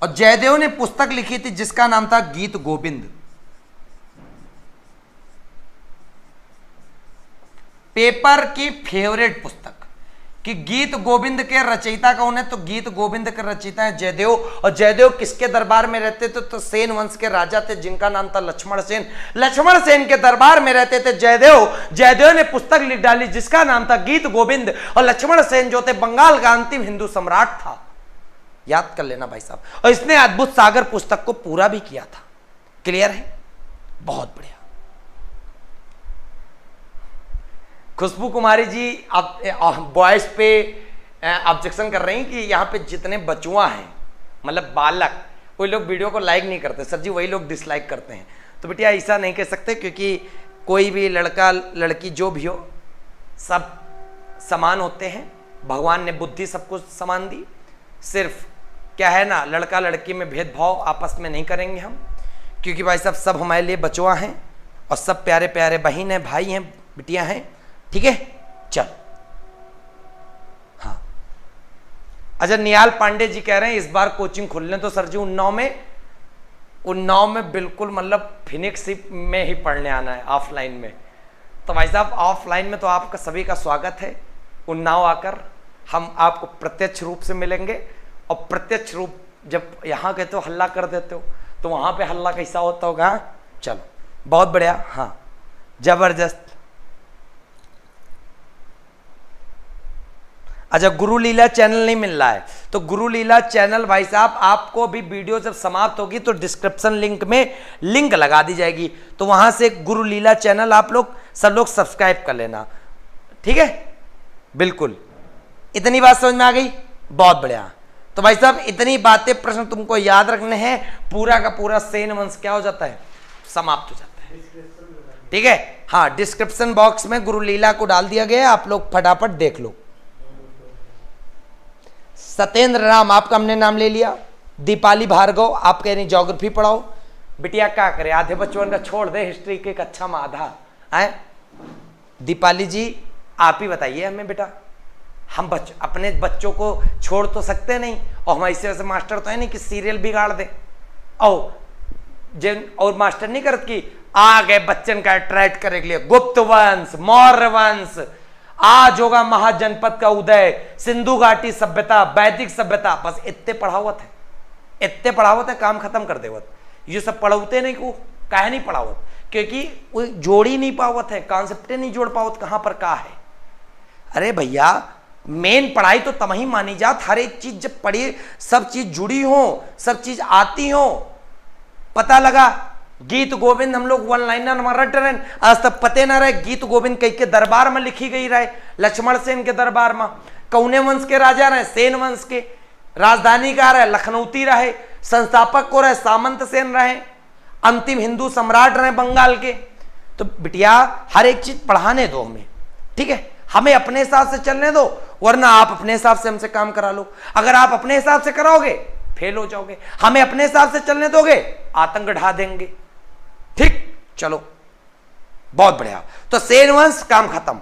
A: और जयदेव ने पुस्तक लिखी थी जिसका नाम था गीत गोविंद। पेपर की फेवरेट पुस्तक कि गीत गोविंद के रचयिता कौन है, तो गीत गोविंद के रचयिता है जयदेव। और जयदेव किसके दरबार में रहते थे, तो सेन वंश के राजा थे जिनका नाम था लक्ष्मण सेन। लक्ष्मण सेन के दरबार में रहते थे जयदेव। जयदेव ने पुस्तक लिख डाली जिसका नाम था गीत गोविंद। और लक्ष्मण सेन जो थे बंगाल का अंतिम हिंदू सम्राट था, याद कर लेना भाई साहब। और इसने अद्भुत सागर पुस्तक को पूरा भी किया था। क्लियर है? बहुत बढ़िया। खुशबू कुमारी जी अब बॉयज पे ऑब्जेक्शन कर रही हैं कि यहाँ पे जितने बचुआ हैं, मतलब बालक, कोई लोग वीडियो को लाइक नहीं करते सर जी, वही लोग डिसलाइक करते हैं। तो बेटिया ऐसा नहीं कह सकते, क्योंकि कोई भी लड़का लड़की जो भी हो सब समान होते हैं। भगवान ने बुद्धि सबको समान दी। सिर्फ क्या है ना, लड़का लड़की में भेदभाव आपस में नहीं करेंगे हम, क्योंकि भाई साहब सब हमारे लिए बचुआ हैं और सब प्यारे प्यारे बहन हैं, भाई हैं, बिटियां हैं। ठीक है, चल। हाँ, अच्छा, निहाल पांडे जी कह रहे हैं इस बार कोचिंग खुलने तो सर जी उन्नाव में बिल्कुल मतलब फिनिक्स में ही पढ़ने आना है, ऑफलाइन में। तो भाई साहब ऑफलाइन में तो आपका सभी का स्वागत है। उन्नाव आकर हम आपको प्रत्यक्ष रूप से मिलेंगे, और प्रत्यक्ष रूप जब यहाँ कहते हो हल्ला कर देते हो तो वहाँ पे हल्ला कैसा होता होगा। चलो, बहुत बढ़िया, हाँ, जबरदस्त। अच्छा, गुरु लीला चैनल नहीं मिल रहा है, तो गुरु लीला चैनल भाई साहब आपको भी वीडियो जब समाप्त होगी तो डिस्क्रिप्शन लिंक में लिंक लगा दी जाएगी, तो वहां से गुरु लीला चैनल आप लोग सब लोग सब्सक्राइब कर लेना। ठीक है, बिल्कुल। इतनी बात समझ में आ गई? बहुत बढ़िया। तो भाई साहब इतनी बातें, प्रश्न तुमको याद रखने हैं, पूरा का पूरा सेन वंश क्या हो जाता है, समाप्त हो जाता है। ठीक है, हाँ, डिस्क्रिप्शन बॉक्स में गुरु लीला को डाल दिया गया, आप लोग फटाफट देख लो। सत्येंद्र राम, आपका हमने नाम ले लिया। दीपाली भार्गव, आप कह रही ज्योग्राफी पढ़ाओ। बिटिया क्या करे, आधे बच्चों का छोड़ दे, हिस्ट्री के कक्षा में आधा है। दीपाली जी आप ही बताइए हमें बेटा, हम अपने बच्चों को छोड़ तो सकते नहीं, और हम ऐसे वैसे मास्टर तो है नहीं कि सीरियल बिगाड़ दे। और मास्टर नहीं करत कि आ गए बच्चन का अट्रैक्ट करने के लिए गुप्त वंश, मौर्य वंश, आज होगा महाजनपद का उदय, सिंधु घाटी सभ्यता, वैदिक सभ्यता, बस इतने पढ़ावत है, इतने पढ़ावत है, काम खत्म कर देवत। ये सब पढ़ाते नहीं को काहे नहीं पढ़ावत, क्योंकि वो जोड़ ही नहीं पावत है, कॉन्सेप्ट नहीं जोड़ पावत कहां पर का है। अरे भैया मेन पढ़ाई तो तम ही मानी जात, हर एक चीज जब पढ़ी, सब चीज जुड़ी हो, सब चीज आती हो। पता लगा गीत गोविंद हम लोग वन लाइनर में रट रहे, आज तक पते ना रहे गीत गोविंद कई के दरबार में लिखी गई रहे, लक्ष्मण सेन के दरबार में। कौने वंश के राजा रहे? सेन वंश के। राजधानी का रहे? लखनऊती रहे। संस्थापक को रहे? सामंत सेन रहे। अंतिम हिंदू सम्राट रहे बंगाल के। तो बिटिया हर एक चीज पढ़ाने दो हमें, ठीक है, हमें अपने हिसाब से चलने दो, वरना आप अपने हिसाब से हमसे काम करा लो। अगर आप अपने हिसाब से कराओगे फेल हो जाओगे, हमें अपने हिसाब से चलने दोगे आतंक ढा देंगे। ठीक, चलो बहुत बढ़िया। तो सेन वंश काम खत्म,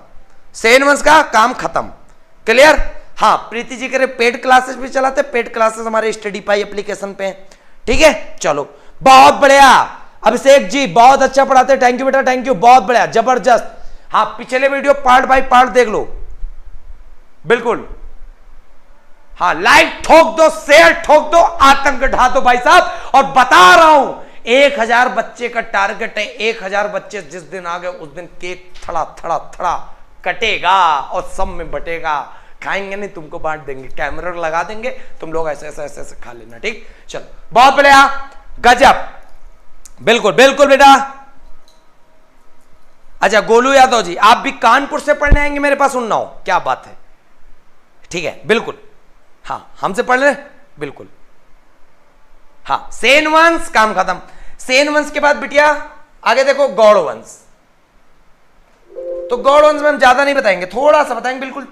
A: सेन वंश का काम खत्म, क्लियर। हाँ, प्रीति जी करे पेड क्लासेस भी चलाते, पेड क्लासेस हमारे स्टडी पाई एप्लीकेशन पे हैं, ठीक है। चलो बहुत बढ़िया, अभिषेक जी बहुत अच्छा पढ़ाते, थैंक यू बेटा, थैंक यू, बहुत बढ़िया, जबरदस्त। हाँ, पिछले वीडियो पार्ट बाय पार्ट देख लो, बिल्कुल। हाँ, लाइक ठोक दो, शेयर ठोक दो, आतंक ढा दो भाई साहब। और बता रहा हूं 1000 बच्चे का टारगेट है, 1000 बच्चे जिस दिन आ गए उस दिन केक थड़ा थड़ा थड़ा कटेगा और सब में बटेगा। खाएंगे नहीं, तुमको बांट देंगे, कैमरा लगा देंगे, तुम लोग ऐसे ऐसे ऐसे ऐसे खा लेना, ठीक। चलो बहुत बढ़िया, गजब, बिल्कुल बिल्कुल बेटा। अच्छा गोलू यादव जी, आप भी कानपुर से पढ़ने आएंगे मेरे पास उन्नाव? क्या बात है, ठीक है, बिल्कुल। हाँ, हमसे पढ़ ले, बिल्कुल। हाँ, सेन वंश काम खत्म। सेन वंश के बाद बिटिया आगे देखो गौड़ वंश। तो गौड़ वंश में हम ज्यादा नहीं बताएंगे, थोड़ा सा बताएंगे, बिल्कुल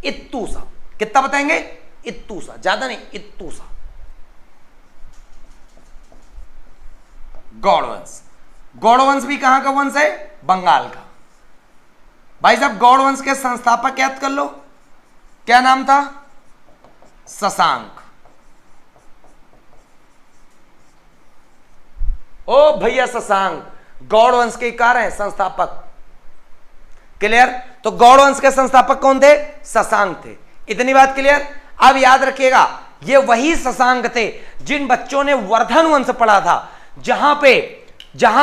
A: इत्तू सा। कितना बताएंगे? इत्तू सा, ज्यादा नहीं, इत्तू सा। गौड़ वंश, गौड़ वंश भी कहां का वंश है? बंगाल का। भाई साहब गौड़ वंश के संस्थापक याद कर लो, क्या नाम था? शशांक। ओ भैया शशांक गौड़ वंश के कार हैं संस्थापक, क्लियर। तो गौड़ वंश के संस्थापक कौन थे? शशांक थे। इतनी बात क्लियर। अब याद रखिएगा, ये वही शशांक थे जिन बच्चों ने वर्धन वंश पढ़ा था, जहां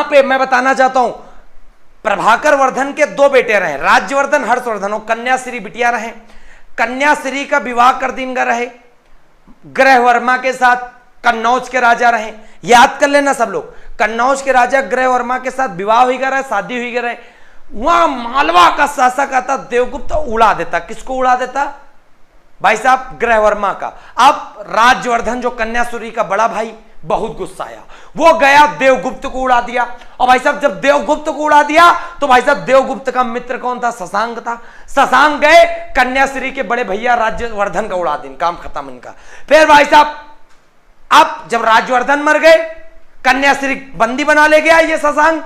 A: पे मैं बताना चाहता हूं, प्रभाकर वर्धन के 2 बेटे रहे, राज्यवर्धन, हर्षवर्धन, और कन्याश्री बिटिया रहे। कन्याश्री का विवाह कर दीनगा रहे ग्रह वर्मा के साथ, कन्नौज के राजा रहे। याद कर लेना सब लोग, कन्नौज के राजा ग्रह वर्मा के साथ विवाह हुई रहे, शादी हुई रहे। वहां मालवा का शासक आता देवगुप्त, उड़ा देता। किसको उड़ा देता? भाई साहब ग्रह वर्मा का। अब राज्यवर्धन जो कन्याश्री का बड़ा भाई, बहुत गुस्सा आया, वो गया देवगुप्त को उड़ा दिया। और भाई साहब जब देवगुप्त को उड़ा दिया तो भाई साहब देवगुप्त का मित्र कौन था? शशांक था। शशांक गए कन्याश्री के बड़े भैया राज्यवर्धन का उड़ा दिन, काम खत्म इनका। फिर भाई साहब अब जब राज्यवर्धन मर गए, कन्याश्री बंदी बना ले गया ये शशांक,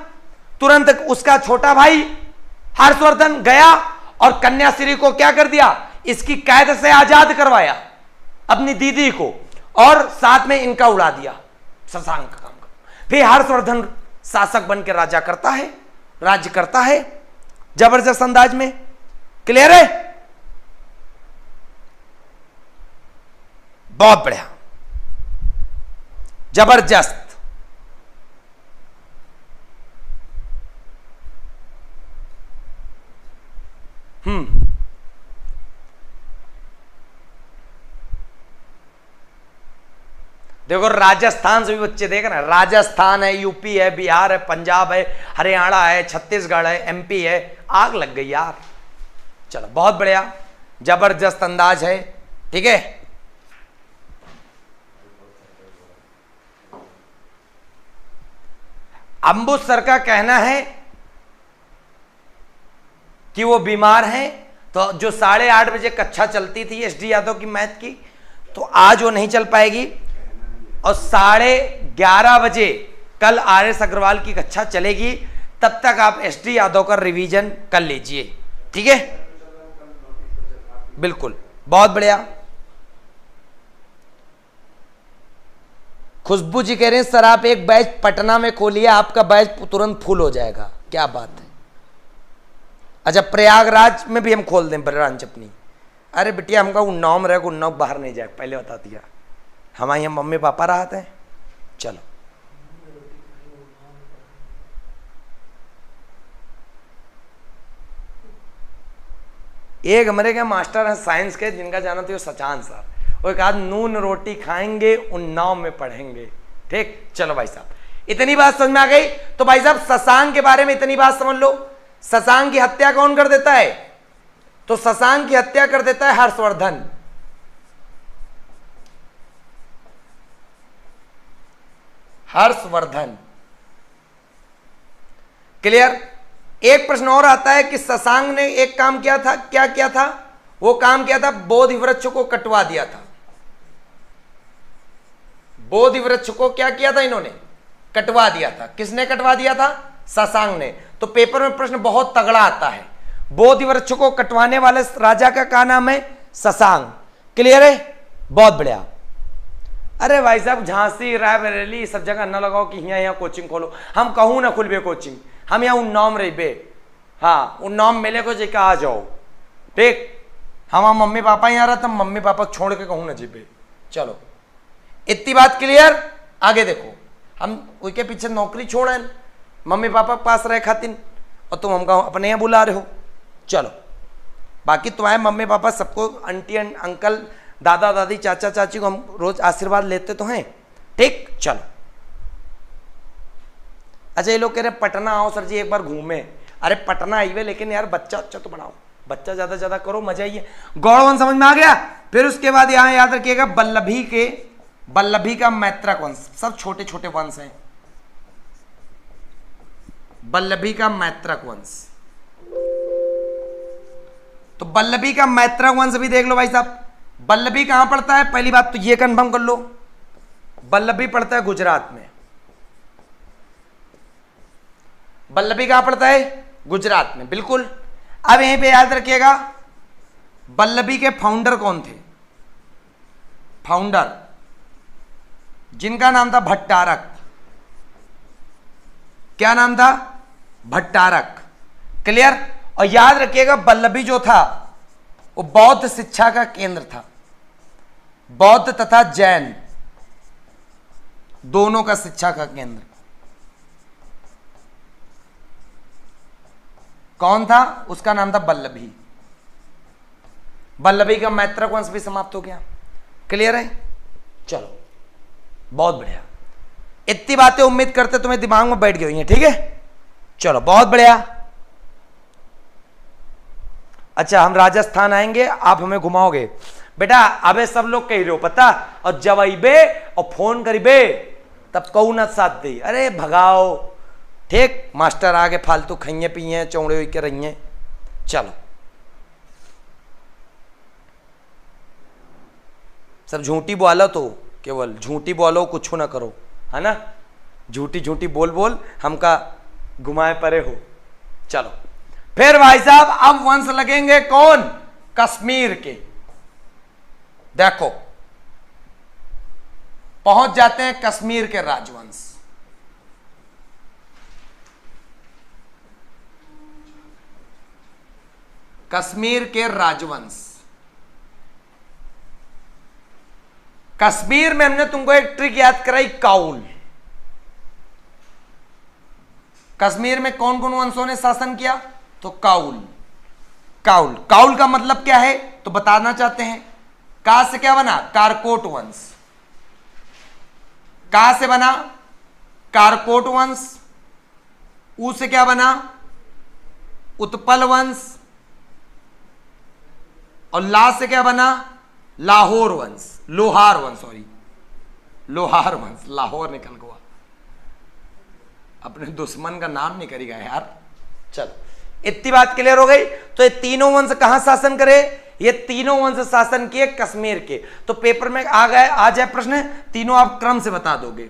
A: तुरंत उसका छोटा भाई हर्षवर्धन गया और कन्याश्री को क्या कर दिया? इसकी कैद से आजाद करवाया अपनी दीदी को, और साथ में इनका उड़ा दिया शशांक का काम। फिर हर्षवर्धन शासक बन के राज्य करता है जबरदस्त अंदाज में, क्लियर है? बहुत बढ़िया, जबरदस्त। देखो राजस्थान से भी बच्चे देख रहे हैं, राजस्थान है, यूपी है, बिहार है, पंजाब है, हरियाणा है, छत्तीसगढ़ है, एमपी है। आग लग गई यार। चलो बहुत बढ़िया, जबरदस्त अंदाज है, ठीक है। अंबुज सर का कहना है कि वो बीमार हैं, तो जो 8:30 बजे कक्षा चलती थी एसडी यादव की मैथ की, तो आज वो नहीं चल पाएगी, और 11:30 बजे कल आर.एस. अग्रवाल की कक्षा चलेगी। तब तक आप एसडी यादव का रिवीजन कर लीजिए, ठीक है। बिल्कुल, बहुत बढ़िया। खुशबू जी कह रहे हैं सर आप एक बैच पटना में खोलिए, आपका बैच तुरंत फुल हो जाएगा। क्या बात है। अच्छा, प्रयागराज में भी हम खोल दें ब्रांच अपनी। अरे बिटिया हमका उन्नाव में रहेगा, उन्नाव बाहर नहीं जाए, पहले बता दिया। हमारे यहाँ मम्मी पापा रहते हैं। चलो, एक हमारे क्या मास्टर हैं साइंस के, जिनका जाना था सचान सर, वो एक आध नून रोटी खाएंगे उन्नाव में पढ़ेंगे। ठीक, चलो भाई साहब, इतनी बात समझ में आ गई। तो भाई साहब शशांक के बारे में इतनी बात समझ लो। शशांक की हत्या कौन कर देता है? तो शशांक की हत्या कर देता है हर्षवर्धन। हर्षवर्धन, क्लियर। एक प्रश्न और आता है कि शशांक ने एक काम किया था, क्या किया था? वो काम किया था, बोधि वृक्ष को कटवा दिया था। बोधि वृक्ष को क्या किया था इन्होंने? कटवा दिया था। किसने कटवा दिया था? शशांक ने। तो पेपर में प्रश्न बहुत तगड़ा आता है। बोधि वृक्ष को कटवाने वाले राजा का क्या नाम है? शशांक। क्लियर है, बहुत बढ़िया। अरे भाई साहब झांसी रायबरेली सब जगह न लगाओ कि यहाँ कोचिंग खोलो। हम कहूँ ना खुलबे कोचिंग, हम यहाँ उन्नाव में रहिबे। हाँ, उन्नाव मेले को जेका आ जाओ। ठीक, हम मम्मी पापा यहाँ रहते, मम्मी पापा छोड़ के कहूँ ना जीबे। चलो, इतनी बात क्लियर। आगे देखो, हम उनके पीछे नौकरी छोड़े मम्मी पापा के पास रहे खातिर, और तुम हमको अपने यहाँ बुला रहे हो। चलो, बाकी तुम्हारे मम्मी पापा सबको, आंटी अंकल, दादा दादी, चाचा चाची को हम रोज आशीर्वाद लेते तो हैं। ठीक, चलो। अच्छा, ये लोग कह रहे पटना आओ सर जी एक बार घूमे। अरे पटना आइए, लेकिन यार बच्चा अच्छा तो बनाओ, बच्चा ज्यादा ज्यादा करो, मजा आइए। गौड़वंश समझ में आ गया। फिर उसके बाद यहां याद रखिएगा बल्लभी का मैत्रक वंश, सब छोटे छोटे वंश हैं। बल्लभी का मैत्रक वंश, तो बल्लभी का मैत्रक वंश भी देख लो भाई साहब। बल्लभी कहां पड़ता है? पहली बात तो ये कंफर्म कर लो, बल्लभी पड़ता है गुजरात में। बल्लभी कहां पड़ता है? गुजरात में, बिल्कुल। अब यहीं पे याद रखिएगा, बल्लभी के फाउंडर कौन थे? फाउंडर जिनका नाम था भट्टारक। क्या नाम था? भट्टारक। क्लियर। और याद रखिएगा बल्लभी जो था वो बौद्ध शिक्षा का केंद्र था। बौद्ध तथा जैन दोनों का शिक्षा का केंद्र कौन था? उसका नाम था बल्लभी। बल्लभी का मैत्रक वंश भी समाप्त हो गया। क्लियर है? चलो, बहुत बढ़िया। इतनी बातें उम्मीद करते तुम्हें दिमाग में बैठ गई हैं। ठीक है, चलो, बहुत बढ़िया। अच्छा, हम राजस्थान आएंगे, आप हमें घुमाओगे बेटा। अबे सब लोग कह रहे हो पता, और जब आइबे और फोन करीबे तब कहू ना साथ दे। अरे भगाओ। ठीक, मास्टर आगे फालतू खाइए पिए चौड़े हुई के रहिए। चलो, सब झूठी बोलो तो केवल झूठी बोलो, कुछ ना करो, है ना। झूठी झूठी बोल बोल हमका घुमाए परे हो। चलो, फिर भाई साहब अब वंश लगेंगे कौन? कश्मीर के। देखो, पहुंच जाते हैं कश्मीर के राजवंश। कश्मीर के राजवंश। कश्मीर में हमने तुमको एक ट्रिक याद कराई, काउल। कश्मीर में कौन कौन वंशों ने शासन किया? तो काउल। काउल, काउल का मतलब क्या है तो बताना चाहते हैं। का से क्या बना? कारकोट वंश। का से बना? कारकोट वंश। ऊ से क्या बना? उत्पल वंश। और ला से क्या बना? लाहौर वंश। लोहार वंश, सॉरी, लोहार वंश। लाहौर निकल गया, अपने दुश्मन का नाम नहीं करेगा यार। चलो, इतनी बात क्लियर हो गई। तो ये तीनों वंश कहां शासन करे? ये तीनों वंश शासन किए कश्मीर के। तो पेपर में आ जाए प्रश्न, तीनों आप क्रम से बता दोगे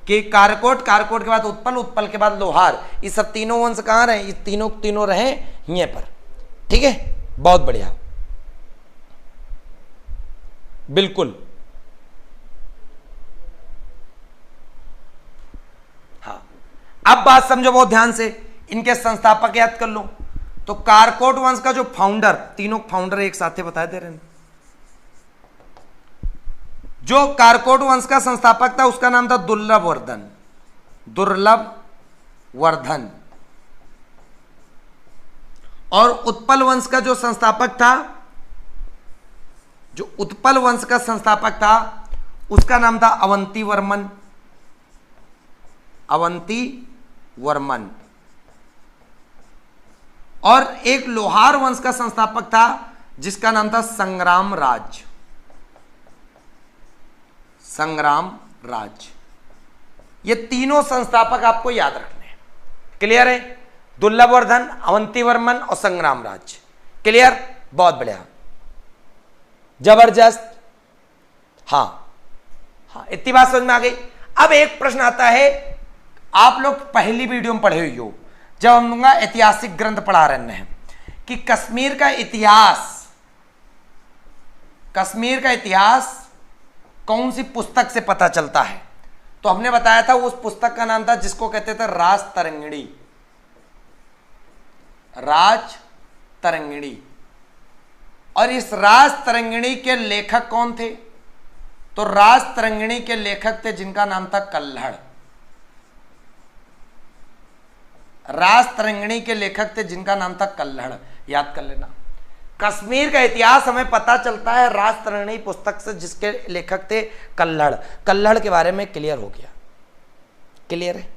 A: कि कारकोट, कारकोट के बाद उत्पल, उत्पल के बाद लोहार। ये सब तीनों वंश कहां रहे? ये तीनों रहे यहीं पर। ठीक है, बहुत बढ़िया। बिल्कुल। हाँ, अब बात समझो बहुत ध्यान से, इनके संस्थापक याद कर लो। तो कारकोट वंश का जो फाउंडर, तीनों फाउंडर एक साथ बता दे रहे हैं। जो कारकोट वंश का संस्थापक था उसका नाम था दुर्लभवर्धन, दुर्लभवर्धन। और उत्पल वंश का जो संस्थापक था, जो उत्पल वंश का संस्थापक था उसका नाम था अवंतीवर्मन, अवंतीवर्मन। और एक लोहार वंश का संस्थापक था जिसका नाम था संग्रामराज, संग्रामराज। ये तीनों संस्थापक आपको याद रखने हैं। क्लियर है? दुर्लभवर्धन, अवंतीवर्मन और संग्रामराज। क्लियर? बहुत बढ़िया, जबरदस्त। हाँ हाँ, इतनी बात समझ में आ गई। अब एक प्रश्न आता है, आप लोग पहली वीडियो में पढ़े हुए हो जब हम लोग ऐतिहासिक ग्रंथ पढ़ा रहे हैं कि कश्मीर का इतिहास, कश्मीर का इतिहास कौन सी पुस्तक से पता चलता है। तो हमने बताया था उस पुस्तक का नाम था जिसको कहते थे राजतरंगिणी, राजतरंगिणी। और इस राजतरंगिणी के लेखक कौन थे? तो राजतरंगिणी के लेखक थे जिनका नाम था कल्हड़। राजतरंगिणी के लेखक थे जिनका नाम था कल्हड़, याद कर लेना। कश्मीर का इतिहास हमें पता चलता है राजतरंगिणी पुस्तक से जिसके लेखक थे कल्हड़। कल्हड़ के बारे में क्लियर हो गया? क्लियर है?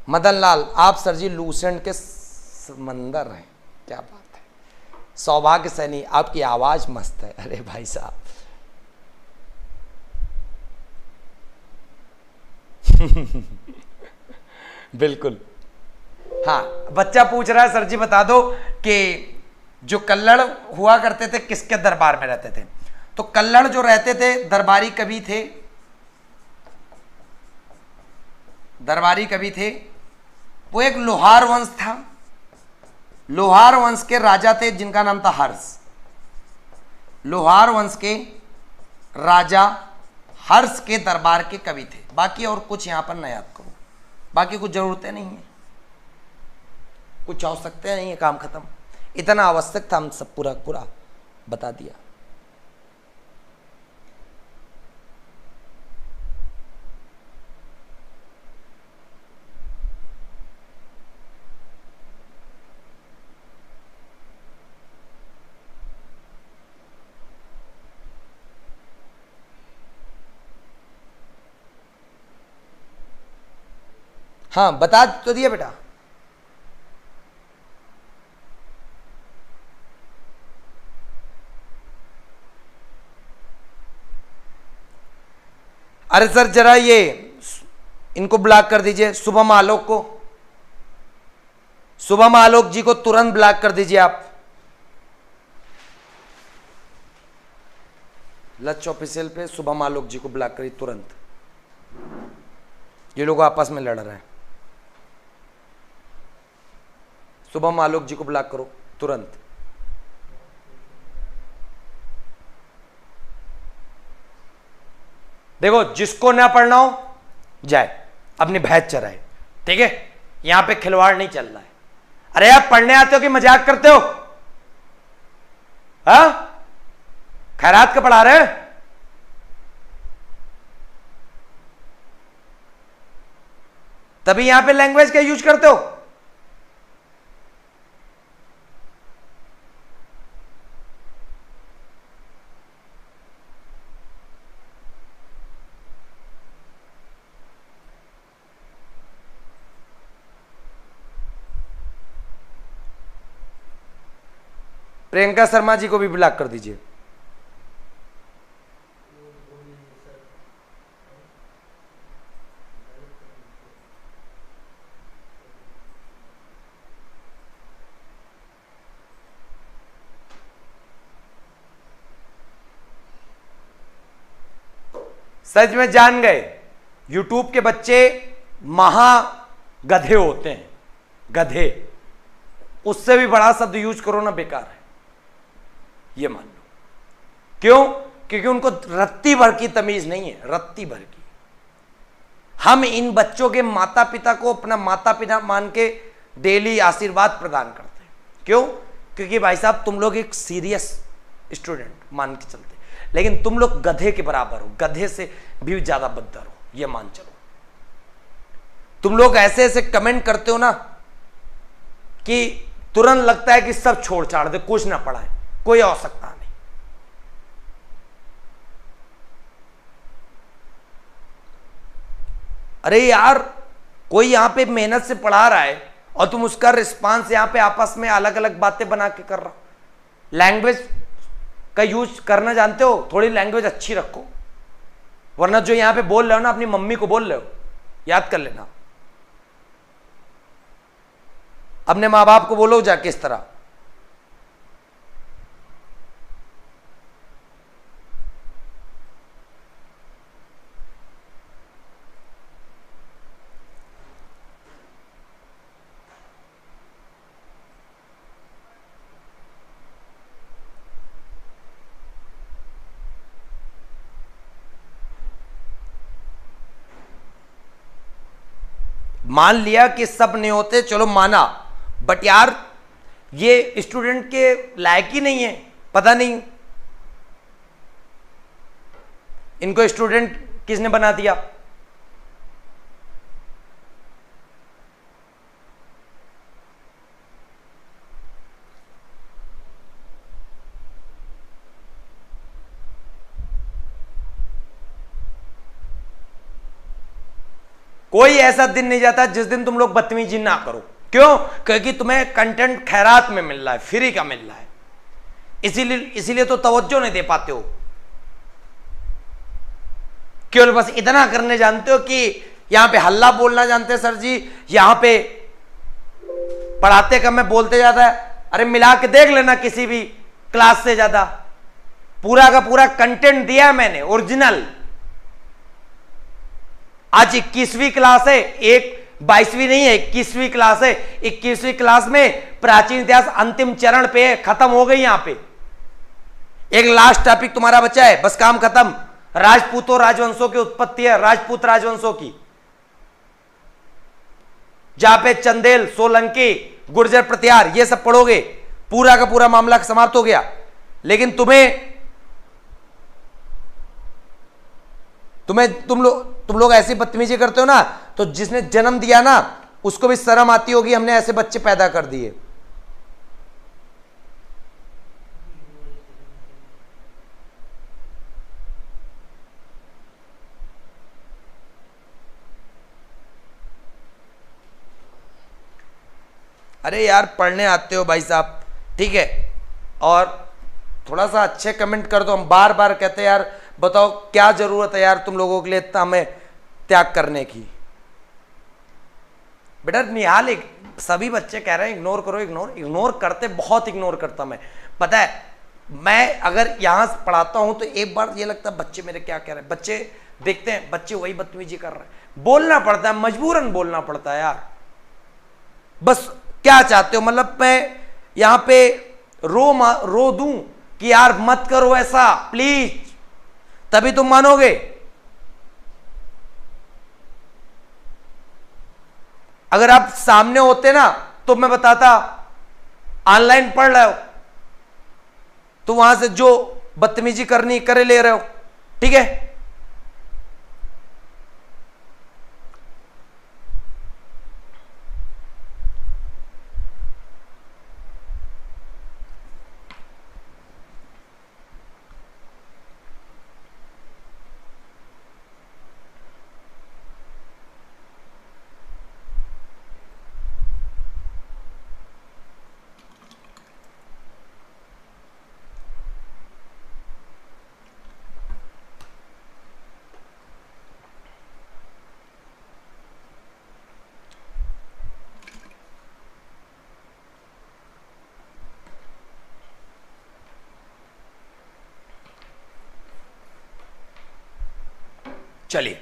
A: मदन लाल, आप सर जी लूसेंट के समंदर हैं, क्या बात है। सौभाग्य सैनी, आपकी आवाज मस्त है। अरे भाई साहब बिल्कुल। हाँ, बच्चा पूछ रहा है सर जी बता दो कि जो कल्हड़ हुआ करते थे किसके दरबार में रहते थे। तो कल्हड़ जो रहते थे दरबारी कवि थे, दरबारी कवि थे। वो एक लोहार वंश था, लोहार वंश के राजा थे जिनका नाम था हर्ष। लोहार वंश के राजा हर्ष के दरबार के कवि थे। बाकी और कुछ यहां पर न याद करो, बाकी कुछ जरूरतें नहीं है, कुछ आवश्यकता नहीं है, काम खत्म। इतना आवश्यक था, हम सब पूरा पूरा बता दिया। हाँ, बता तो दिया बेटा। अरे सर जरा ये इनको ब्लॉक कर दीजिए, शुभम आलोक को, शुभम आलोक जी को तुरंत ब्लॉक कर दीजिए आप। लच ऑफिशियल पे शुभम आलोक जी को ब्लॉक करिए तुरंत। ये लोग आपस में लड़ रहे हैं। शुभम आलोक जी को ब्लॉक करो तुरंत। देखो, जिसको ना पढ़ना हो जाए, अपनी भैंस चराए, ठीक है। यहां पे खिलवाड़ नहीं चल रहा है। अरे आप पढ़ने आते हो कि मजाक करते हो? हाँ, खैरात का पढ़ा रहे हैं? तभी यहां पे लैंग्वेज का यूज करते हो। प्रियंका शर्मा जी को भी ब्लॉक कर दीजिए। सच में जान गए, यूट्यूब के बच्चे महा गधे होते हैं, गधे। उससे भी बड़ा शब्द यूज करो ना बेकार है, ये मान लो। क्यों? क्योंकि उनको रत्ती भर की तमीज नहीं है, रत्ती भर की। हम इन बच्चों के माता पिता को अपना माता पिता मान के डेली आशीर्वाद प्रदान करते हैं। क्यों? क्योंकि भाई साहब तुम लोग एक सीरियस स्टूडेंट मान के चलते, लेकिन तुम लोग गधे के बराबर हो, गधे से भी ज्यादा बदतर हो, ये मान चलो। तुम लोग ऐसे ऐसे कमेंट करते हो ना कि तुरंत लगता है कि सब छोड़ छाड़ दे, कुछ ना पढ़ाए, कोई आवश्यकता नहीं। अरे यार, कोई यहां पे मेहनत से पढ़ा रहा है और तुम उसका रिस्पांस यहां पे आपस में अलग अलग बातें बना के कर रहा हो। लैंग्वेज का यूज करना जानते हो, थोड़ी लैंग्वेज अच्छी रखो, वरना जो यहां पे बोल रहे हो ना अपनी मम्मी को बोल रहे हो, याद कर लेना। अपने मां बाप को बोलो जाके इस तरह। मान लिया कि सब नहीं होते, चलो माना, बट यार ये स्टूडेंट के लायक ही नहीं है। पता नहीं इनको स्टूडेंट किसने बना दिया। कोई ऐसा दिन नहीं जाता जिस दिन तुम लोग बदतमीजी ना करो। क्यों? क्योंकि तुम्हें कंटेंट खैरात में मिल रहा है, फ्री का मिल रहा है, इसीलिए तो तवज्जो नहीं दे पाते हो। केवल बस इतना करने जानते हो कि यहां पे हल्ला बोलना जानते हैं सर जी, यहां पे पढ़ाते कम है बोलते ज्यादा है। अरे मिला के देख लेना किसी भी क्लास से ज्यादा, पूरा का पूरा कंटेंट दिया है मैंने ओरिजिनल। आज 21वीं क्लास है, एक 22वीं नहीं है, 21वीं क्लास है। 21वीं क्लास में प्राचीन इतिहास अंतिम चरण पे है, खत्म हो गई। यहां पे एक लास्ट टॉपिक तुम्हारा बचा है, बस काम खत्म। राजपूतों राजवंशों की उत्पत्ति है, राजपूत राजवंशों की, जहां पे चंदेल, सोलंकी, गुर्जर, प्रतिहार ये सब पढ़ोगे, पूरा का पूरा मामला समाप्त हो गया। लेकिन तुम लोग ऐसी बदतमीजी करते हो ना, तो जिसने जन्म दिया ना उसको भी शर्म आती होगी, हमने ऐसे बच्चे पैदा कर दिए। अरे यार पढ़ने आते हो भाई साहब, ठीक है, और थोड़ा सा अच्छे कमेंट कर दो। हम बार बार कहते हैं यार बताओ क्या जरूरत है यार तुम लोगों के लिए इतना हमें त्याग करने की। बेटा निहाल, सभी बच्चे कह रहे हैं इग्नोर करो, इग्नोर करते, बहुत इग्नोर करता मैं। पता है मैं अगर यहां पढ़ाता हूं तो एक बार ये लगता है बच्चे मेरे क्या कह रहे हैं, बच्चे देखते हैं बच्चे वही बदतमीजी कर रहे हैं, बोलना पड़ता है, मजबूरन बोलना पड़ता है यार। बस क्या चाहते हो, मतलब मैं यहां पे रो दूं कि यार मत करो ऐसा प्लीज, तभी तुम मानोगे। अगर आप सामने होते ना तो मैं बताता ऑनलाइन पढ़ रहे हो तो वहां से जो बदतमीजी करनी करे ले रहे हो, ठीक है। चलिए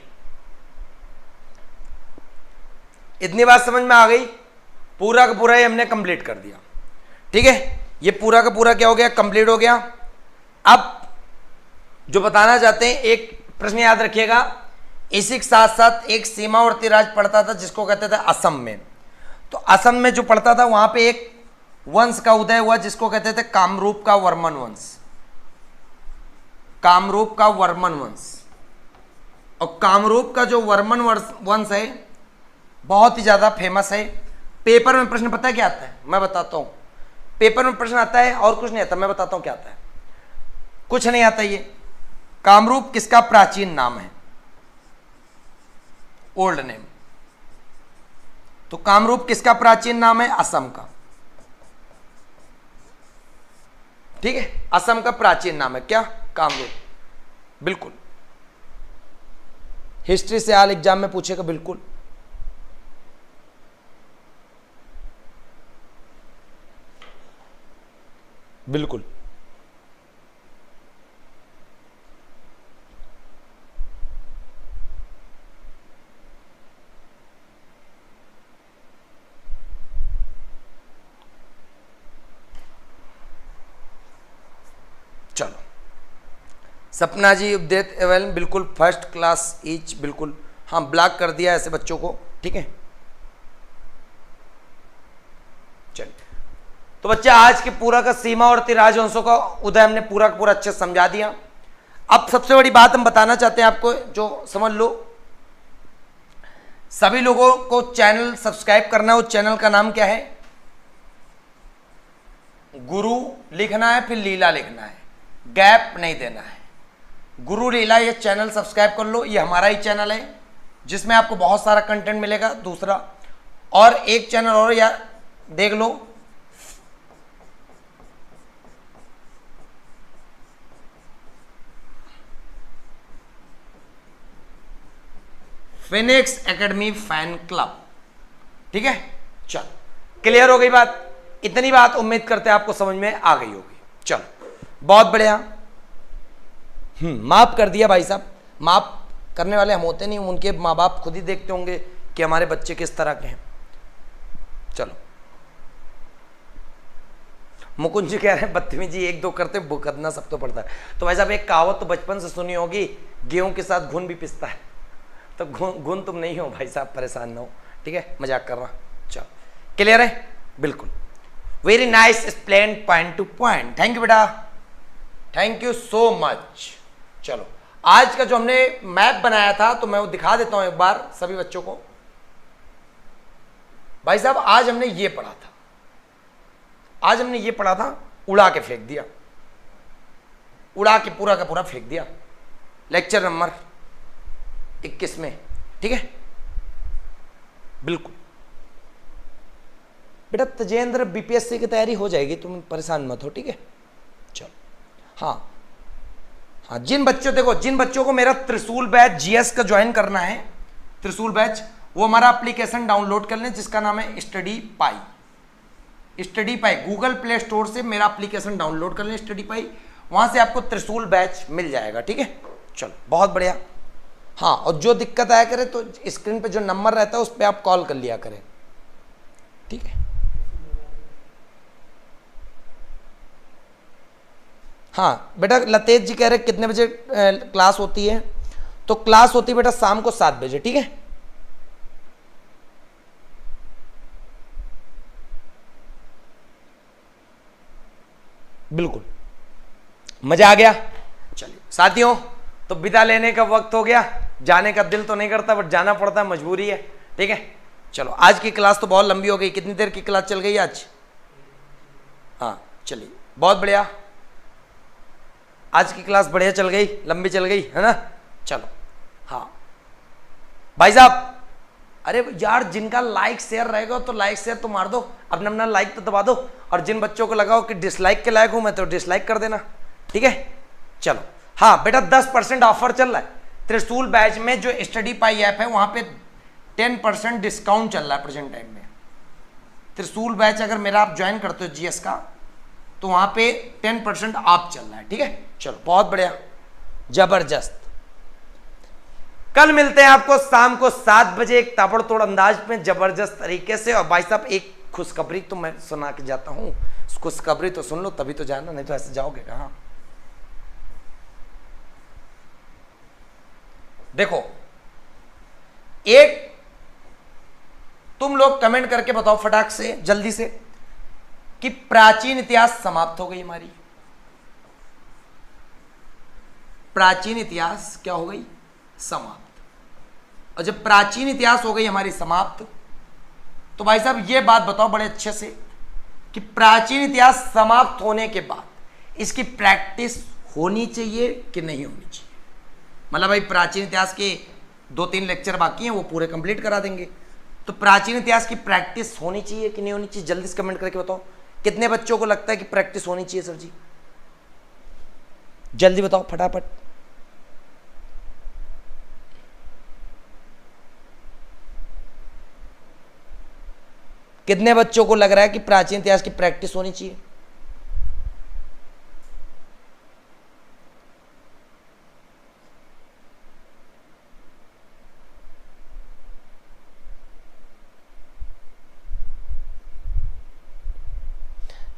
A: इतनी बात समझ में आ गई, पूरा का पूरा ये हमने कंप्लीट कर दिया, ठीक है। ये पूरा का पूरा क्या हो गया, कंप्लीट हो गया। अब जो बताना चाहते हैं, एक प्रश्न याद रखिएगा, इसी के साथ साथ एक सीमावर्ती राज्य पड़ता था जिसको कहते थे असम में। तो असम में जो पड़ता था वहां पे एक वंश का उदय हुआ जिसको कहते थे कामरूप का वर्मन वंश, कामरूप का वर्मन वंश। और कामरूप का जो वर्मन वंश है बहुत ही ज्यादा फेमस है। पेपर में प्रश्न पता है क्या आता है, मैं बताता हूं। पेपर में प्रश्न आता है और कुछ नहीं आता, मैं बताता हूं क्या आता है। कुछ नहीं आता। ये कामरूप किसका प्राचीन नाम है, ओल्ड नेम। तो कामरूप किसका प्राचीन नाम है, असम का। ठीक है, असम का प्राचीन नाम है क्या, कामरूप। बिल्कुल, हिस्ट्री से हाल एग्जाम में पूछेगा, बिल्कुल। बिल्कुल चलो, सपना जी उपदेत एवं बिल्कुल फर्स्ट क्लास ईच, बिल्कुल। हाँ, ब्लॉक कर दिया ऐसे बच्चों को, ठीक है। चलिए, तो बच्चे आज के पूरा का सीमावर्ती राजवंशों का उदय हमने पूरा का पूरा अच्छे से समझा दिया। अब सबसे बड़ी बात हम बताना चाहते हैं आपको, जो समझ लो, सभी लोगों को चैनल सब्सक्राइब करना है। उस चैनल का नाम क्या है, गुरु लिखना है, फिर लीला लिखना है, गैप नहीं देना है। गुरु लीला, ये चैनल सब्सक्राइब कर लो। ये हमारा ही चैनल है जिसमें आपको बहुत सारा कंटेंट मिलेगा। दूसरा और एक चैनल और यार देख लो, फिनिक्स एकेडमी फैन क्लब, ठीक है। चलो, क्लियर हो गई बात। इतनी बात उम्मीद करते हैं आपको समझ में आ गई होगी। चलो, बहुत बढ़िया। माफ कर दिया भाई साहब। माफ करने वाले हम होते नहीं, उनके माँ बाप खुद ही देखते होंगे कि हमारे बच्चे किस तरह के हैं। चलो, मुकुंद जी कह रहे हैं बदतमीजी एक दो करते भुगतना सब तो पड़ता है। तो भाई साहब, एक कहावत तो बचपन से सुनी होगी, गेहूं के साथ घुन भी पिसता है। तो घुन तुम नहीं हो भाई साहब, परेशान ना हो, ठीक है, मजाक कर रहा। चलो, क्लियर है, बिल्कुल। Very nice explain point two point. Thank you बेटा, थैंक यू सो मच। चलो, आज का जो हमने मैप बनाया था तो मैं वो दिखा देता हूं एक बार सभी बच्चों को। भाई साहब, आज हमने ये पढ़ा था, आज हमने ये पढ़ा था, उड़ा के फेंक दिया, उड़ा के पूरा का पूरा फेंक दिया, लेक्चर नंबर 21 में, ठीक है, बिल्कुल। बेटा तजेंद्र, बीपीएससी की तैयारी हो जाएगी, तुम परेशान मत हो, ठीक है। चलो, हाँ हाँ, जिन बच्चों, देखो जिन बच्चों को मेरा त्रिशूल बैच जीएस का ज्वाइन करना है, त्रिशूल बैच, वो हमारा एप्लीकेशन डाउनलोड कर लें जिसका नाम है स्टडी पाई। स्टडी पाई, गूगल प्ले स्टोर से मेरा एप्लीकेशन डाउनलोड कर लें, स्टडी पाई, वहां से आपको त्रिशूल बैच मिल जाएगा, ठीक है। चलो, बहुत बढ़िया। हाँ, और जो दिक्कत आया करे तो स्क्रीन पे जो नंबर रहता है उस पर आप कॉल कर लिया करें, ठीक है। हाँ बेटा, लतेश जी कह रहे कितने बजे क्लास होती है, तो क्लास होती है बेटा शाम को 7 बजे, ठीक है। बिल्कुल, मजा आ गया। चलिए साथियों, तो विदा लेने का वक्त हो गया। जाने का दिल तो नहीं करता बट जाना पड़ता है, मजबूरी है, ठीक है। चलो, आज की क्लास तो बहुत लंबी हो गई। कितनी देर की क्लास चल गई आज? हाँ, चलिए, बहुत बढ़िया। आज की क्लास बढ़िया चल गई, लंबी चल गई, है ना। चलो, हाँ भाई साहब, अरे यार जिनका लाइक शेयर रहेगा तो लाइक शेयर तो मार दो, अपना अपना लाइक तो दबा दो। और जिन बच्चों को लगाओ कि डिसलाइक के लायक हूं मैं तो डिसलाइक कर देना, ठीक है। चलो, हाँ बेटा, 10% ऑफर चल रहा है त्रिशूल बैच में। जो स्टडी पाई ऐप है वहां पे 10% डिस्काउंट चल रहा है प्रेजेंट टाइम में। त्रिशूल बैच अगर मेरा आप ज्वाइन करते हो जीएस का, तो वहां पे 10% ऑफ चल रहा है, ठीक है। चलो, बहुत बढ़िया, जबरदस्त। कल मिलते हैं आपको शाम को 7 बजे एक ताबड़तोड़ अंदाज में, जबरदस्त तरीके से। और भाई साहब, एक खुशखबरी तो मैं सुना के जाता हूं, खुशखबरी तो सुन लो तभी तो जाना, नहीं तो ऐसे जाओगे कहां। देखो, एक तुम लोग कमेंट करके बताओ फटाक से, जल्दी से, कि प्राचीन इतिहास समाप्त हो गई हमारी। प्राचीन इतिहास क्या हो गई? समाप्त। और जब प्राचीन इतिहास हो गई हमारी समाप्त, तो भाई साहब ये बात बताओ बड़े अच्छे से कि प्राचीन इतिहास समाप्त होने के बाद इसकी प्रैक्टिस होनी चाहिए कि नहीं होनी चाहिए? मतलब भाई प्राचीन इतिहास के 2-3 लेक्चर बाकी हैं, वो पूरे कंप्लीट करा देंगे, तो प्राचीन इतिहास की प्रैक्टिस होनी चाहिए कि नहीं होनी चाहिए? जल्दी से कमेंट करके बताओ, कितने बच्चों को लगता है कि प्रैक्टिस होनी चाहिए सर जी? जल्दी बताओ फटाफट। कितने बच्चों को लग रहा है कि प्राचीन इतिहास की प्रैक्टिस होनी चाहिए?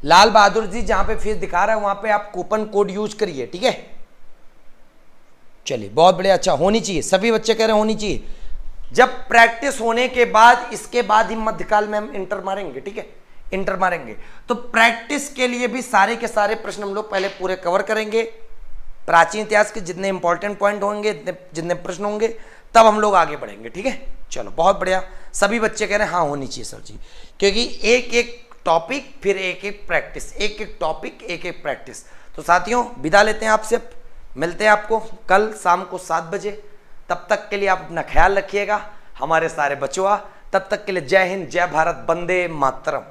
A: लाल बहादुर जी जहां पे फीस दिखा रहा है वहां पे आप कूपन कोड यूज करिए, ठीक है? चलिए बहुत बढ़िया, अच्छा होनी चाहिए, सभी बच्चे कह रहे हैं होनी चाहिए। जब प्रैक्टिस होने के बाद, इसके बाद ही मध्यकाल में हम इंटर मारेंगे, ठीक है? इंटर मारेंगे, तो प्रैक्टिस के लिए भी सारे के सारे प्रश्न हम लोग पहले पूरे कवर करेंगे। प्राचीन इतिहास के जितने इंपॉर्टेंट पॉइंट होंगे, जितने प्रश्न होंगे, तब हम लोग आगे बढ़ेंगे, ठीक है? चलो बहुत बढ़िया, सभी बच्चे कह रहे हैं हाँ होनी चाहिए सर जी, क्योंकि एक एक टॉपिक फिर एक एक प्रैक्टिस, एक एक टॉपिक एक एक प्रैक्टिस। तो साथियों विदा लेते हैं आपसे, मिलते हैं आपको कल शाम को 7 बजे। तब तक के लिए आप अपना ख्याल रखिएगा, हमारे सारे बचवा। तब तक के लिए जय हिंद, जय भारत, वंदे मातरम।